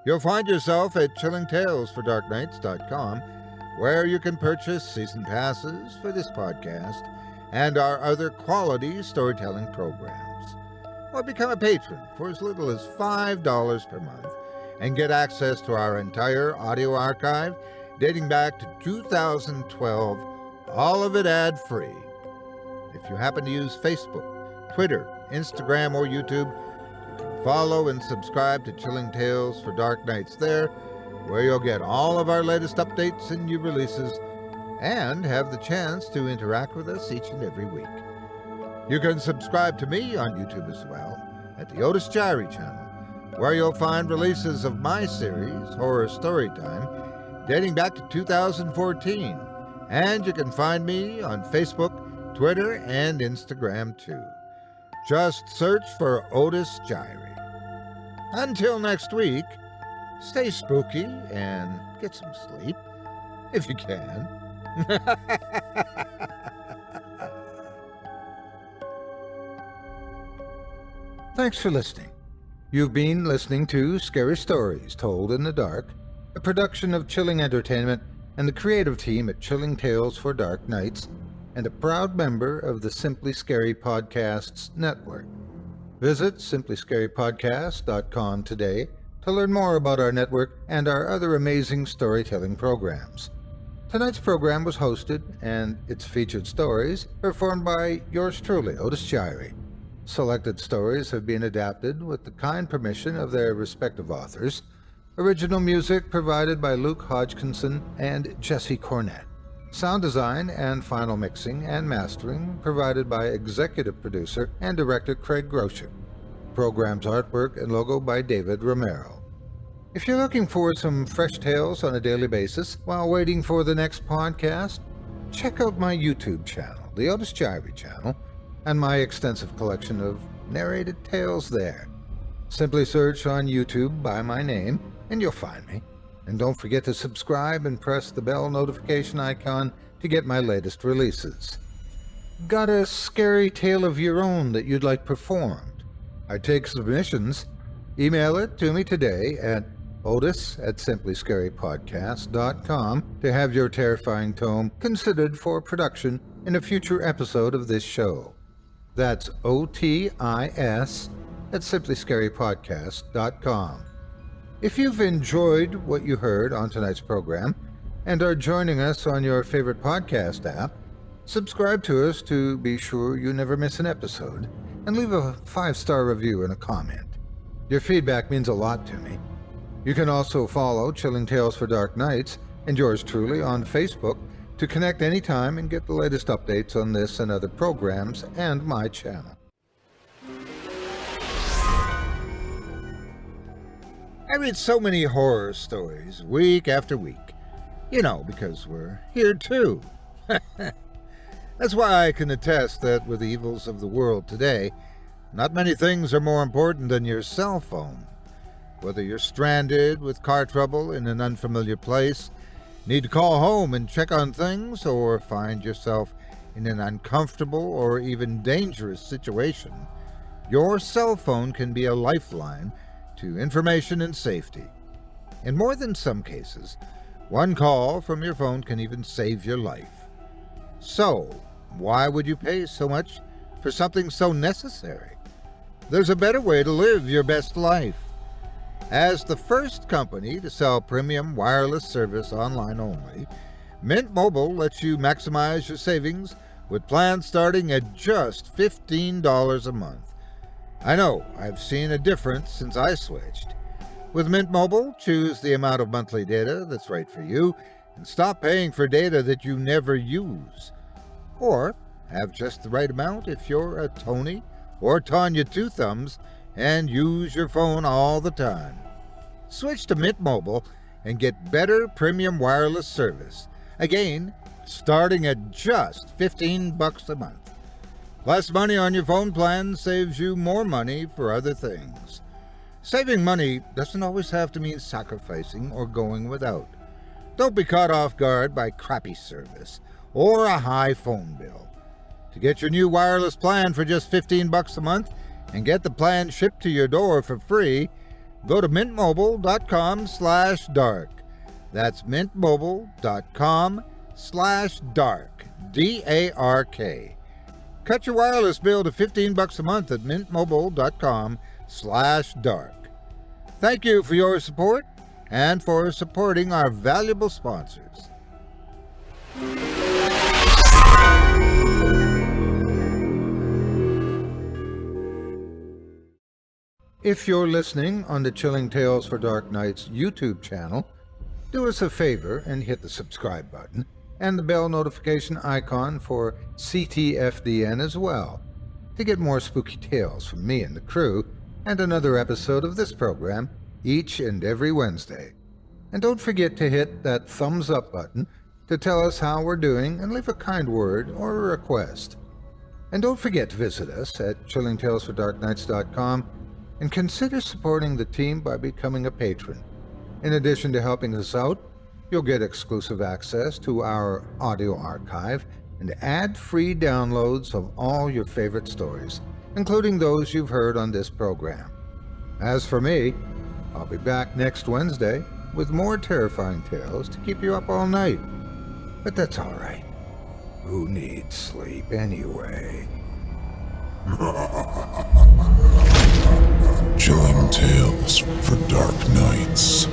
You'll find yourself at chillingtalesfordarknights.com, where you can purchase season passes for this podcast and our other quality storytelling programs. Or become a patron for as little as $5 per month and get access to our entire audio archive dating back to 2012, all of it ad-free. If you happen to use Facebook, Twitter, Instagram, or YouTube, you can follow and subscribe to Chilling Tales for Dark Nights there, where you'll get all of our latest updates and new releases and have the chance to interact with us each and every week. You can subscribe to me on YouTube as well at the Otis Jiry channel, where you'll find releases of my series, Horror Storytime, dating back to 2014. And you can find me on Facebook, Twitter, and Instagram too. Just search for Otis Jiry. Until next week, stay spooky and get some sleep, if you can. Thanks for listening. You've been listening to Scary Stories Told in the Dark, a production of Chilling Entertainment and the creative team at Chilling Tales for Dark Nights, and a proud member of the Simply Scary Podcasts Network. Visit simplyscarypodcast.com today to learn more about our network and our other amazing storytelling programs. Tonight's program was hosted, and its featured stories performed by yours truly, Otis Jiry. Selected stories have been adapted with the kind permission of their respective authors. Original music provided by Luke Hodgkinson and Jesse Cornett. Sound design and final mixing and mastering provided by executive producer and director Craig Groshek. Program's artwork and logo by David Romero. If you're looking for some fresh tales on a daily basis while waiting for the next podcast, check out my YouTube channel, the Otis Jiry channel, and my extensive collection of narrated tales there. Simply search on YouTube by my name, and you'll find me. And don't forget to subscribe and press the bell notification icon to get my latest releases. Got a scary tale of your own that you'd like performed? I take submissions. Email it to me today at otis@simplyscarypodcast.com to have your terrifying tome considered for production in a future episode of this show. That's otis@simplyscarypodcast.com. If you've enjoyed what you heard on tonight's program and are joining us on your favorite podcast app, subscribe to us to be sure you never miss an episode, and leave a 5-star review and a comment. Your feedback means a lot to me. You can also follow Chilling Tales for Dark Nights and yours truly on Facebook to connect anytime and get the latest updates on this and other programs and my channel. I read so many horror stories week after week. Because we're here too. That's why I can attest that with the evils of the world today, not many things are more important than your cell phone. Whether you're stranded with car trouble in an unfamiliar place, need to call home and check on things, or find yourself in an uncomfortable or even dangerous situation, your cell phone can be a lifeline to information and safety. In more than some cases, one call from your phone can even save your life. So, why would you pay so much for something so necessary? There's a better way to live your best life. As the first company to sell premium wireless service online only, Mint Mobile lets you maximize your savings with plans starting at just $15 a month. I know, I've seen a difference since I switched. With Mint Mobile, choose the amount of monthly data that's right for you and stop paying for data that you never use. Or have just the right amount if you're a Tony or Tanya Two Thumbs and use your phone all the time. Switch to Mint Mobile and get better premium wireless service. Again, starting at just $15 a month. Less money on your phone plan saves you more money for other things. Saving money doesn't always have to mean sacrificing or going without. Don't be caught off guard by crappy service or a high phone bill. To get your new wireless plan for just $15 a month and get the plan shipped to your door for free, go to mintmobile.com/dark. That's mintmobile.com/dark. DARK. Cut your wireless bill to $15 a month at mintmobile.com/dark. Thank you for your support and for supporting our valuable sponsors. If you're listening on the Chilling Tales for Dark Nights YouTube channel, do us a favor and hit the subscribe button and the bell notification icon for ctfdn as well, to get more spooky tales from me and the crew, and another episode of this program each and every Wednesday. And don't forget to hit that thumbs up button to tell us how we're doing and leave a kind word or a request. And don't forget to visit us at chillingtalesfordarknights.com and consider supporting the team by becoming a patron. In addition to helping us out, you'll get exclusive access to our audio archive and ad-free downloads of all your favorite stories, including those you've heard on this program. As for me, I'll be back next Wednesday with more terrifying tales to keep you up all night. But that's all right. Who needs sleep anyway?
Chilling Tales for Dark Nights.